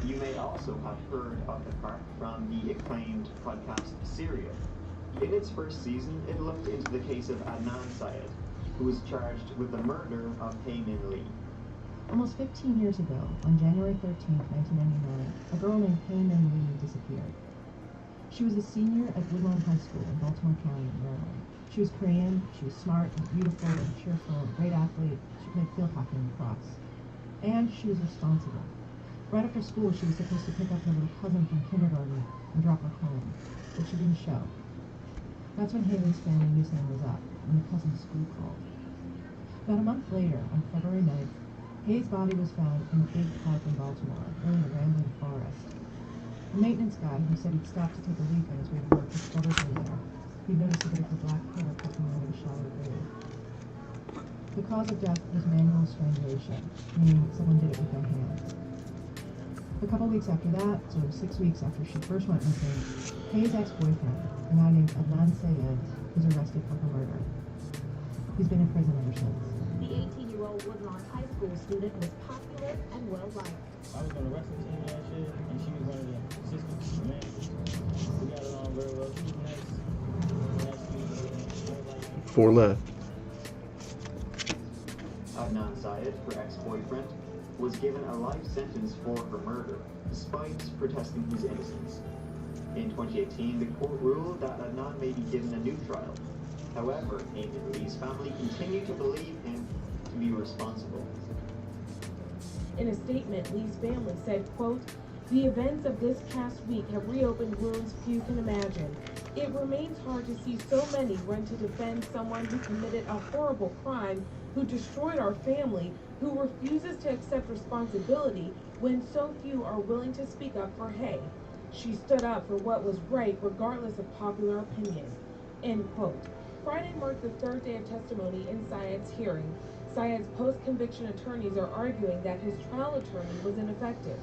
You may also have heard of the park from the acclaimed podcast Serial. In its first season, it looked into the case of Adnan Syed, who was charged with the murder of Hayman Lee. Almost 15 years ago, on January 13, 1999, a girl named Killin disappeared. She was a senior at Woodlawn High School in Baltimore County, Maryland. She was Korean, she was smart and beautiful and cheerful, a great athlete. She played field hockey and lacrosse. And she was responsible. Right after school, she was supposed to pick up her little cousin from kindergarten and drop her home, but she didn't show. That's when Haley's family knew something was up, and the cousin's school called. About a month later, on February 9th, Hayes' body was found in a big park in Baltimore, near a rambling forest. A maintenance guy who said he'd stopped to take a leak on his way to work discovered her there. He noticed a bit of her black hair poking out of a shallow grave. The cause of death was manual strangulation, meaning someone did it with their hands. A couple weeks after that, so 6 weeks after she first went missing, Hayes' ex-boyfriend, a guy named Adnan Sayed, was arrested for her murder. He's been in prison ever since. The 18-year-old Woodlawn High School student was popular and well-liked. I was on the wrestling team last year, and she was one of the assistants and managers. We got along very well. She was nice. Four left. Adnan Sayed, her ex-boyfriend, was given a life sentence for her murder, despite protesting his innocence. In 2018, the court ruled that Adnan may be given a new trial. However, Amy and Lee's family continue to believe him to be responsible. In a statement, Lee's family said, quote, "The events of this past week have reopened wounds few can imagine. It remains hard to see so many run to defend someone who committed a horrible crime, who destroyed our family, who refuses to accept responsibility when so few are willing to speak up for Hay. She stood up for what was right regardless of popular opinion." End quote. Friday marked the third day of testimony in Sayed's hearing. Sayed's post-conviction attorneys are arguing that his trial attorney was ineffective.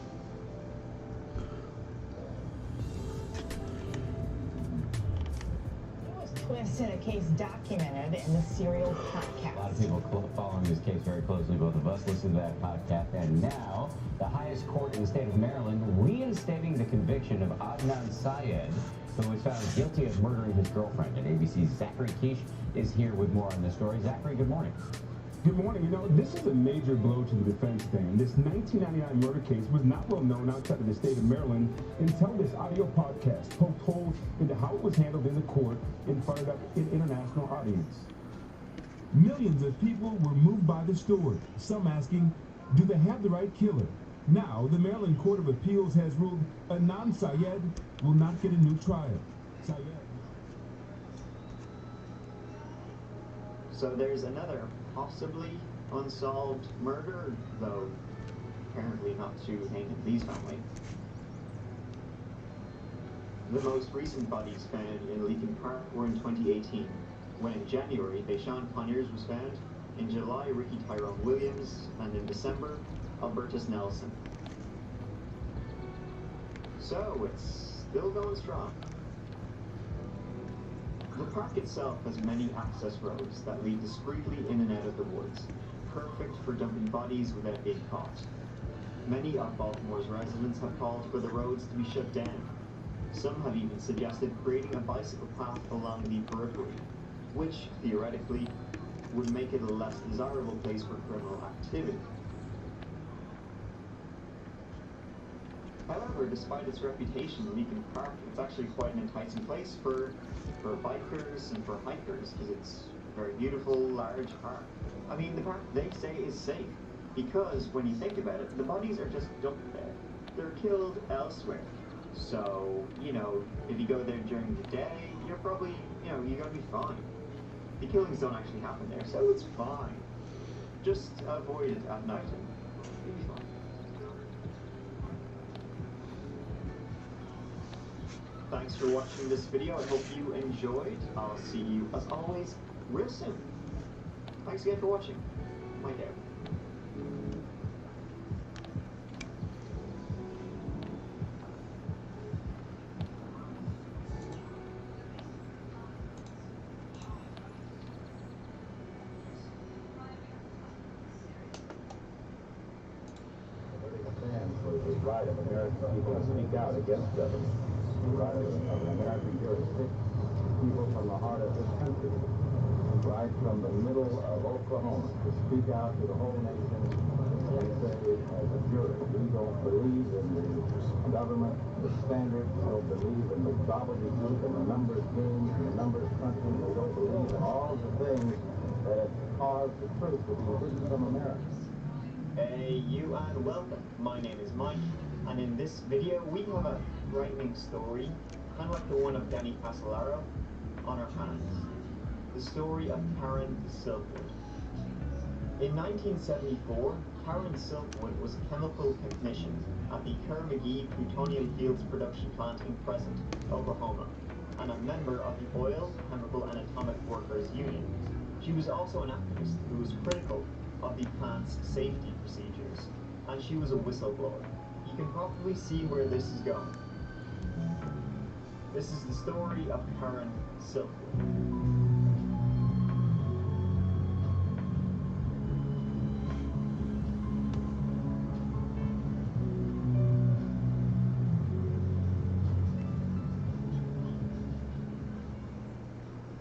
Twist in a case documented in the Serial podcast. A lot of people following this case very closely. Both of us listened to that podcast. And now, the highest court in the state of Maryland reinstating the conviction of Adnan Sayed, who was found guilty of murdering his girlfriend. And ABC's Zachary Keish is here with more on this story. Zachary, good morning. Good morning. You know, this is a major blow to the defense team. This 1999 murder case was not well known outside of the state of Maryland until this audio podcast poked holes into how it was handled in the court and fired up an international audience. Millions of people were moved by the story, some asking, do they have the right killer? Now, the Maryland Court of Appeals has ruled Adnan Sayed will not get a new trial. Sayed. So there's another possibly unsolved murder, though apparently not to Hank and Lee's family. The most recent bodies found in Lincoln Park were in 2018, when in January Deshaun Conyers was found, in July Ricky Tyrone Williams, and in December Albertus Nelson. So it's still going strong. The park itself has many access roads that lead discreetly in and out of the woods, perfect for dumping bodies without being caught. Many of Baltimore's residents have called for the roads to be shut down. Some have even suggested creating a bicycle path along the periphery, which, theoretically, would make it a less desirable place for criminal activity. However, despite its reputation, Lincoln Park, it's actually quite an enticing place for bikers and for hikers, because it's a very beautiful, large park. I mean, the park, they say, is safe, because when you think about it, the bodies are just dumped there. They're killed elsewhere. So, you know, if you go there during the day, you're probably, you know, you're going to be fine. The killings don't actually happen there, so it's fine. Just avoid it at night and you'll be fine. Thanks for watching this video. I hope you enjoyed. I'll see you, as always, real soon. Thanks again for watching. Mind out. The right of American people to speak out against government. The right of American jurisdiction. People from the heart of this country, right from the middle of Oklahoma, to speak out to the whole nation say, as a jury, we don't believe in the government, the standards, we don't believe in the gobbledygook and the numbers game and the numbers crunching, we don't believe in all the things that have caused the truth to be hidden from America. Hey, you and welcome. My name is Mike, and in this video we have a frightening story, kind of like the one of Danny Casolaro, on our hands. The story of Karen Silkwood. In 1974, Karen Silkwood was a chemical technician at the Kerr-McGee Plutonium Fields Production Plant in Crescent, Oklahoma, and a member of the Oil, Chemical and Atomic Workers Union. She was also an activist who was critical of the plant's safety procedures, and she was a whistleblower. You can probably see where this is going. This is the story of Karen Silkwood.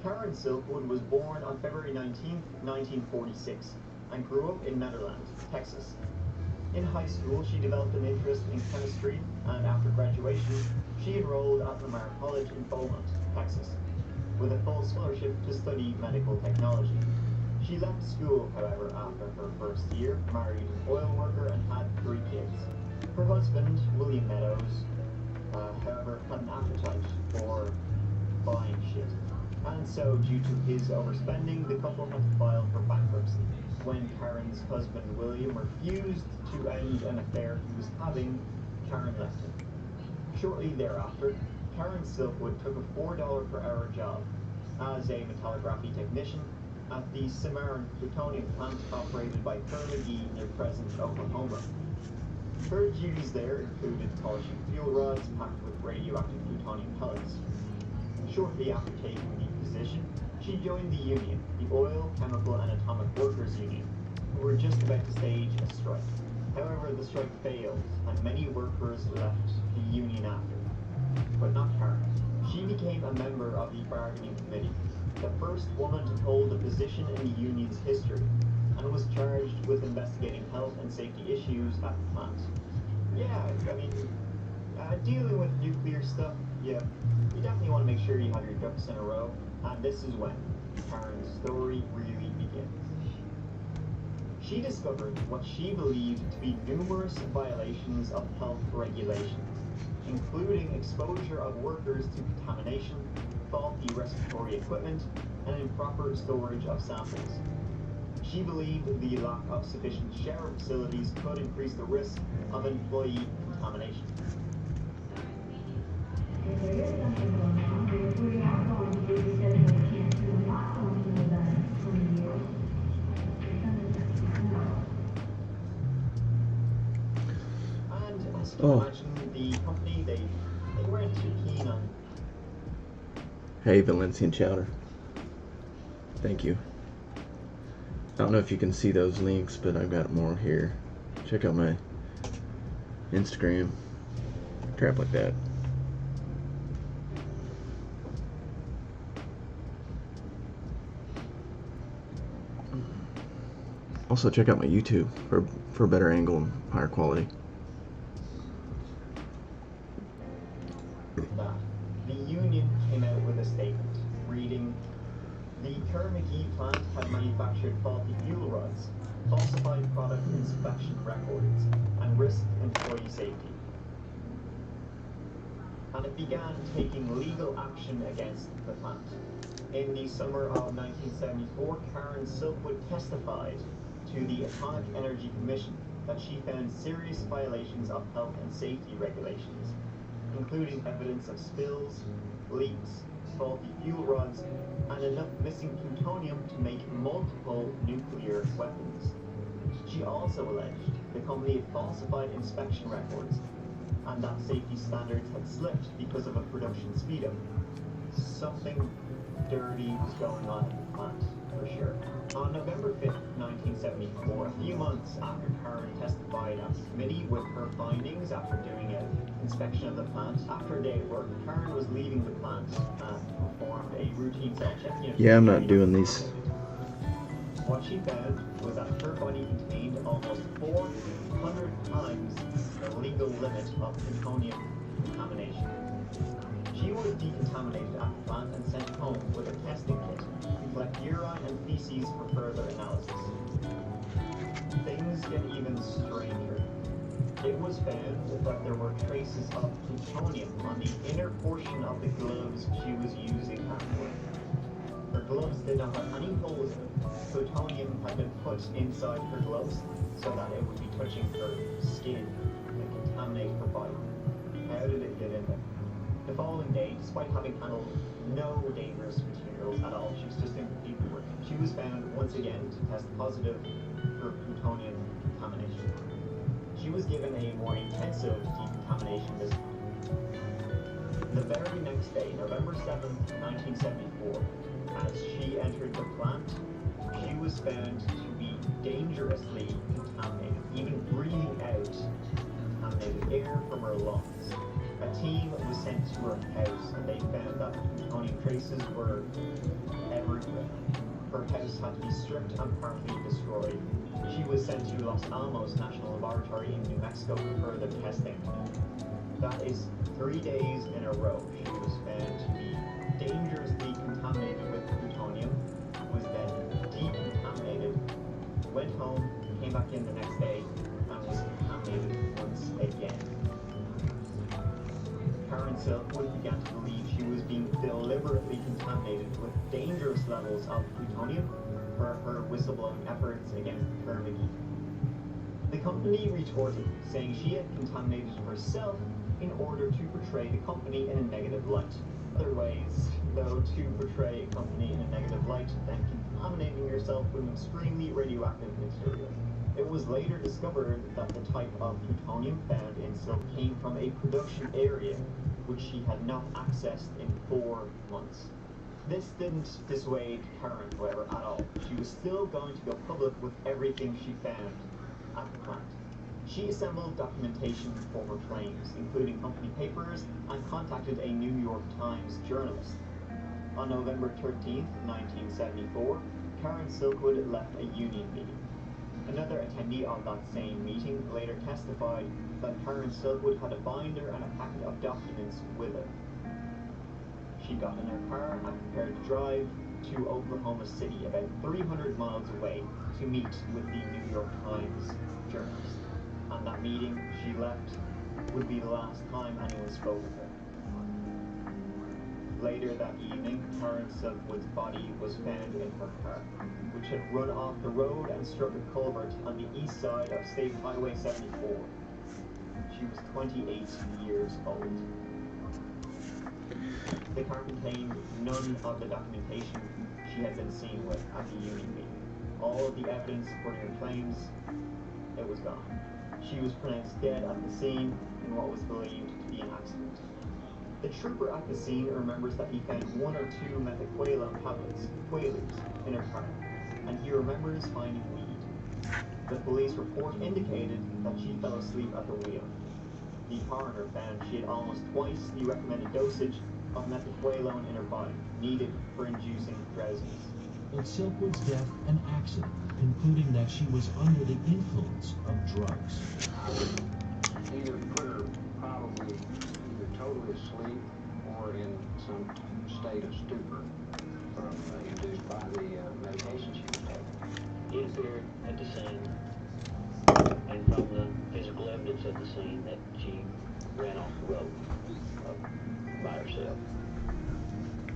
Karen Silkwood was born on February 19, 1946, and grew up in Nederland, Texas. In high school, she developed an interest in chemistry, and after graduation, she enrolled at Lamar College in Beaumont, Texas, with a full scholarship to study medical technology. She left school, however, after her first year, married an oil worker, and had 3 kids. Her husband, William Meadows, however, had an appetite for buying shit. And so, due to his overspending, the couple had to file for bankruptcy. When Karen's husband, William, refused to end an affair he was having, Karen left him. Shortly thereafter, Karen Silkwood took a $4 per hour job as a metallography technician at the Cimarron Plutonium plant operated by Kerr-McGee near Crescent, Oklahoma. Her duties there included polishing fuel rods packed with radioactive plutonium pellets. Shortly after taking the position, she joined the union, the Oil, Chemical and Atomic Workers Union, who were just about to stage a strike. However, the strike failed, and many workers left the union after. But not Karen. She became a member of the bargaining committee, the first woman to hold a position in the union's history, and was charged with investigating health and safety issues at the plant. Yeah, I mean, dealing with nuclear stuff, yeah, you definitely want to make sure you have your ducks in a row, and this is when Karen's story really begins. She discovered what she believed to be numerous violations of health regulations, including exposure of workers to contamination, faulty respiratory equipment, and improper storage of samples. She believed the lack of sufficient shower facilities could increase the risk of employee contamination. If there is something going on, we are going to reschedule the chance. We're not going to do that in 20 years. And as you can imagine, the company, they weren't too keen on. Hey, Valencian Chowder. Thank you. I don't know if you can see those links, but I've got more here. Check out my Instagram. Crap like that. Also, check out my YouTube for better angle and higher quality. The union came out with a statement reading, "The Kerr-McGee plant had manufactured faulty fuel rods, falsified product inspection records, and risked employee safety." And it began taking legal action against the plant. In the summer of 1974, Karen Silkwood testified to the Atomic Energy Commission that she found serious violations of health and safety regulations, including evidence of spills, leaks, faulty fuel rods, and enough missing plutonium to make multiple nuclear weapons. She also alleged the company had falsified inspection records and that safety standards had slipped because of a production speed-up. Something dirty was going on in the plant, for sure. On November 5th, 1974, a few months after Karen testified at the committee with her findings after doing an inspection of the plant, after a day at work, Karen was leaving the plant and performed a routine self-check. Yeah, I'm not doing these What she found was that her body contained almost 400 times the legal limit of plutonium contamination. She was decontaminated at the plant and sent home with a testing kit to collect urine and feces for further analysis. Things get even stranger. It was found that there were traces of plutonium on the inner portion of the gloves she was using at work. Her gloves did not have any holes in them. Plutonium had been put inside her gloves so that it would be touching her skin and contaminate her body. How did it get in there? The following day, despite having handled no dangerous materials at all, she was just doing the paperwork, she was found once again to test positive for plutonium contamination. She was given a more intensive decontamination this time. The very next day, November 7th, 1974, as she entered the plant, she was found to be dangerously contaminated, even breathing out contaminated air from her lungs. A team was sent to her house and they found that plutonium traces were everywhere. Her house had to be stripped and partly destroyed. She was sent to Los Alamos National Laboratory in New Mexico for further testing. That is 3 days in a row she was found to be dangerously contaminated with plutonium, was then decontaminated, went home, came back in the next day, and was contaminated once again. Karen Silkwood began to believe she was being deliberately contaminated with dangerous levels of plutonium for her whistleblowing efforts against Carnegie. The company retorted, saying she had contaminated herself in order to portray the company in a negative light. Other ways, though, to portray a company in a negative light than contaminating yourself with an extremely radioactive material. It was later discovered that the type of plutonium found in silk came from a production area which she had not accessed in 4 months. This didn't dissuade Karen, however, at all. She was still going to go public with everything she found at the plant. She assembled documentation for her claims, including company papers, and contacted a New York Times journalist. On November 13th, 1974, Karen Silkwood left a union meeting. Another attendee of that same meeting later testified that Karen Silkwood had a binder and a packet of documents with her. She got in her car and prepared to drive to Oklahoma City, about 300 miles away, to meet with the New York Times journalist. And that meeting she left would be the last time anyone spoke with her. Later that evening, Karen Silkwood's body was found in her car, which had run off the road and struck a culvert on the east side of State Highway 74. She was 28 years old. The car contained none of the documentation she had been seen with at the union meeting. All of the evidence supporting her claims, it was gone. She was pronounced dead at the scene in what was believed to be an accident. The trooper at the scene remembers that he found 1 or 2 methaqualone tablets, quaaludes, in her car, and he remembers finding weed. The police report indicated that she fell asleep at the wheel. The coroner found she had almost twice the recommended dosage of methaqualone in her body, needed for inducing drowsiness. But Silkwood's death an accident, concluding that she was under the influence of drugs. I would either put her probably either totally asleep or in some state of stupor from induced by the medication she was taking. It appeared at the scene and from the physical evidence at the scene that she ran off the road by herself.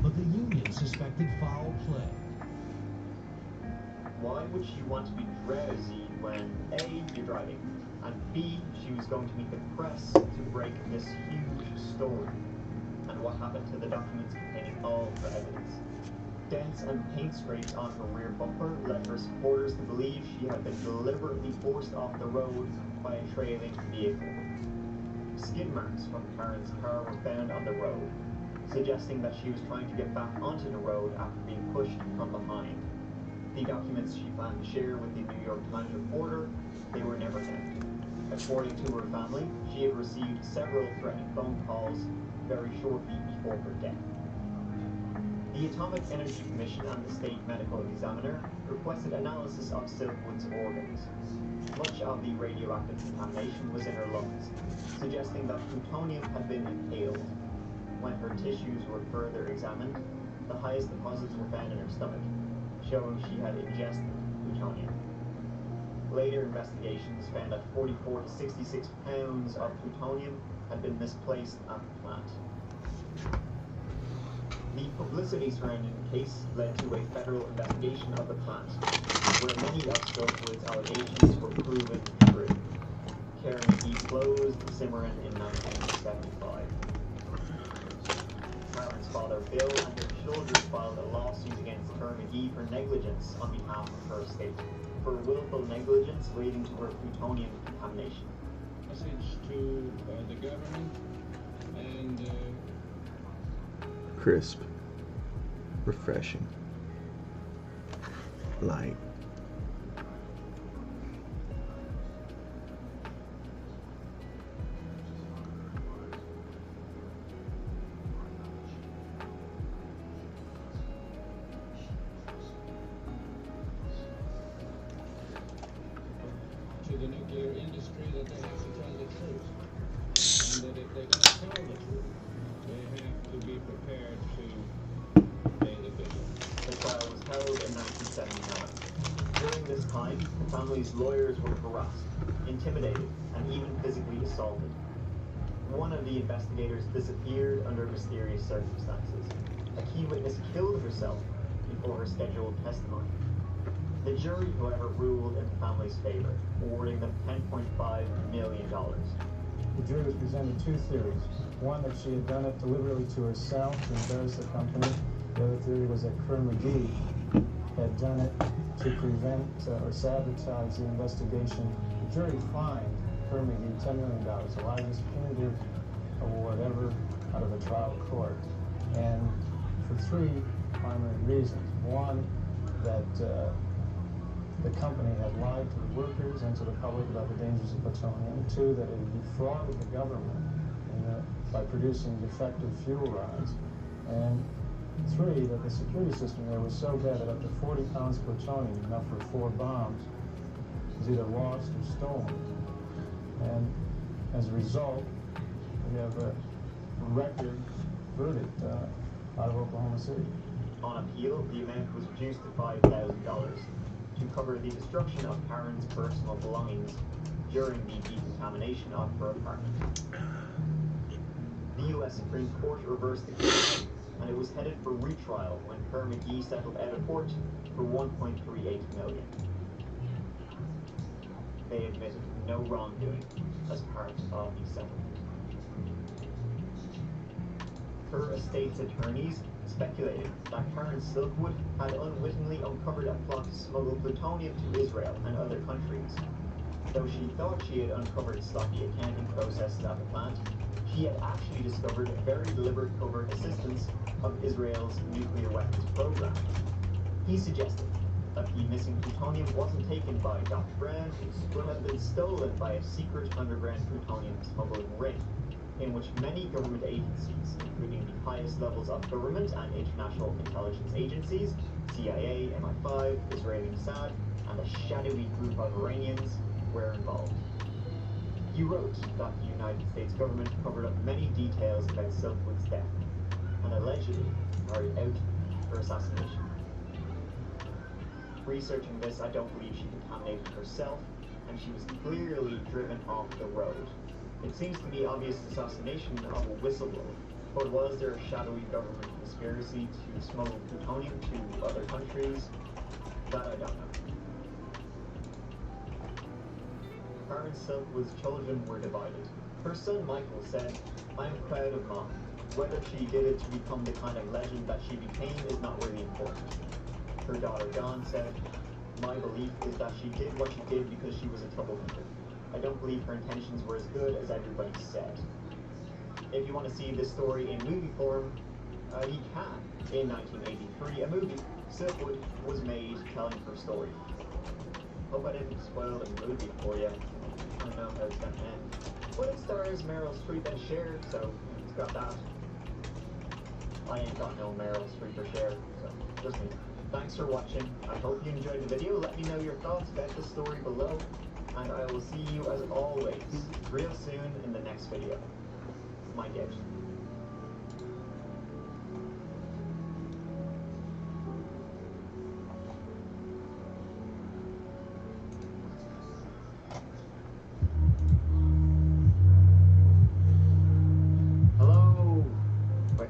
But the union suspected foul play. Why would she want to be drowsy when A, you're driving, and B, she was going to meet the press to break this huge story? And what happened to the documents containing all the evidence? Dents and paint scrapes on her rear bumper led her supporters to believe she had been deliberately forced off the road by a trailing vehicle. Skid marks from Karen's car were found on the road, suggesting that she was trying to get back onto the road after being pushed from behind. The documents she planned to share with the New York Times reporter, they were never found. According to her family, she had received several threatening phone calls very shortly before her death. The Atomic Energy Commission and the State Medical Examiner requested analysis of Silkwood's organs. Much of the radioactive contamination was in her lungs, suggesting that plutonium had been inhaled. When her tissues were further examined, the highest deposits were found in her stomach, showing she had ingested plutonium. Later investigations found that 44 to 66 pounds of plutonium had been misplaced at the plant. The publicity surrounding the case led to a federal investigation of the plant, where many of Silkwood's allegations were proven true. Karen McGee closed Cimarron in 1975. Karen's father Bill and her children filed a lawsuit against Karen McGee for negligence on behalf of her estate, for willful negligence leading to her plutonium contamination. Message to the government and Crisp, refreshing, light. to the nuclear industry that they have to tell the truth, and that if they're going to tell the truth, they have to be prepared to pay the bill. The trial was held in 1979. During this time, the family's lawyers were harassed, intimidated, and even physically assaulted. One of the investigators disappeared under mysterious circumstances. A key witness killed herself before her scheduled testimony. The jury, however, ruled in the family's favor, awarding them $10.5 million. The jury was presented two theories. One, that she had done it deliberately to herself to embarrass the company. The other theory was that Kern McGee had done it to prevent or sabotage the investigation. The jury fined Kern McGee $10 million, the largest punitive award ever out of a trial court. And for three primary reasons. One, that the company had lied to the workers and to the public about the dangers of plutonium. Two, that it had defrauded the government by producing defective fuel rods. And three, that the security system there was so bad that up to 40 pounds of plutonium, enough for 4 bombs, was either lost or stolen. And as a result, we have a record verdict out of Oklahoma City. On appeal, the amount was reduced to $5,000 to cover the destruction of Karen's personal belongings during the decontamination of her apartment. The U.S. Supreme Court reversed the case, and it was headed for retrial when Kern McGee settled out of court for $1.38 million. They admitted no wrongdoing as part of the settlement. Her estate's attorneys speculated that Karen Silkwood had unwittingly uncovered a plot to smuggle plutonium to Israel and other countries. Though she thought she had uncovered sloppy accounting processes at the plant, she had actually discovered very deliberate covert assistance of Israel's nuclear weapons program. He suggested that the missing plutonium wasn't taken by Dr. Brown, but had been stolen by a secret underground plutonium smuggling ring, in which many government agencies, including the highest levels of government and international intelligence agencies, CIA, MI5, Israeli Mossad, and a shadowy group of Iranians, were involved. He wrote that the United States government covered up many details about Silkwood's death, and allegedly carried out her assassination. Researching this, I don't believe she contaminated herself, and she was clearly driven off the road. It seems to be obvious assassination of a whistleblower, but was there a shadowy government conspiracy to smuggle plutonium to other countries? That I don't know. Karen Silkwood's children were divided. Her son Michael said, "I'm proud of Mom. Whether she did it to become the kind of legend that she became is not really important." Her daughter Dawn said, "My belief is that she did what she did because she was a troublemaker. I don't believe her intentions were as good as everybody said." If you want to see this story in movie form, you can. In 1983, a movie, Silkwood, was made telling her story. Hope I didn't spoil the movie for you. I don't know how it's going to end. But it stars Meryl Streep and Cher, so it's got that. I ain't got no Meryl Streep or share, so just me. Thanks for watching. I hope you enjoyed the video. Let me know your thoughts about the story below. And I will see you as always real soon in the next video. Mike out. Hello. Wait.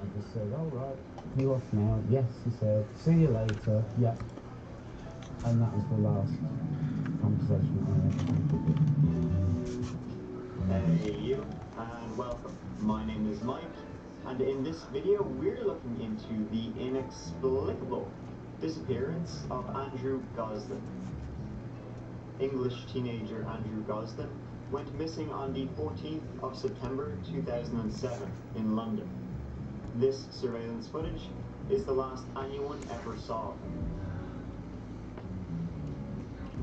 I just said, all right, you off now? Yes, he said, see you later. Yep. And that was the last conversation I had. Hey you, and welcome. My name is Mike, and in this video we're looking into the inexplicable disappearance of Andrew Gosden. English teenager Andrew Gosden went missing on the 14th of September 2007 in London. This surveillance footage is the last anyone ever saw of him.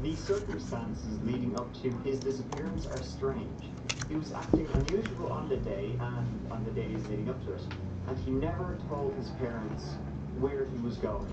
The circumstances leading up to his disappearance are strange. He was acting unusual on the day and on the days leading up to it, and he never told his parents where he was going.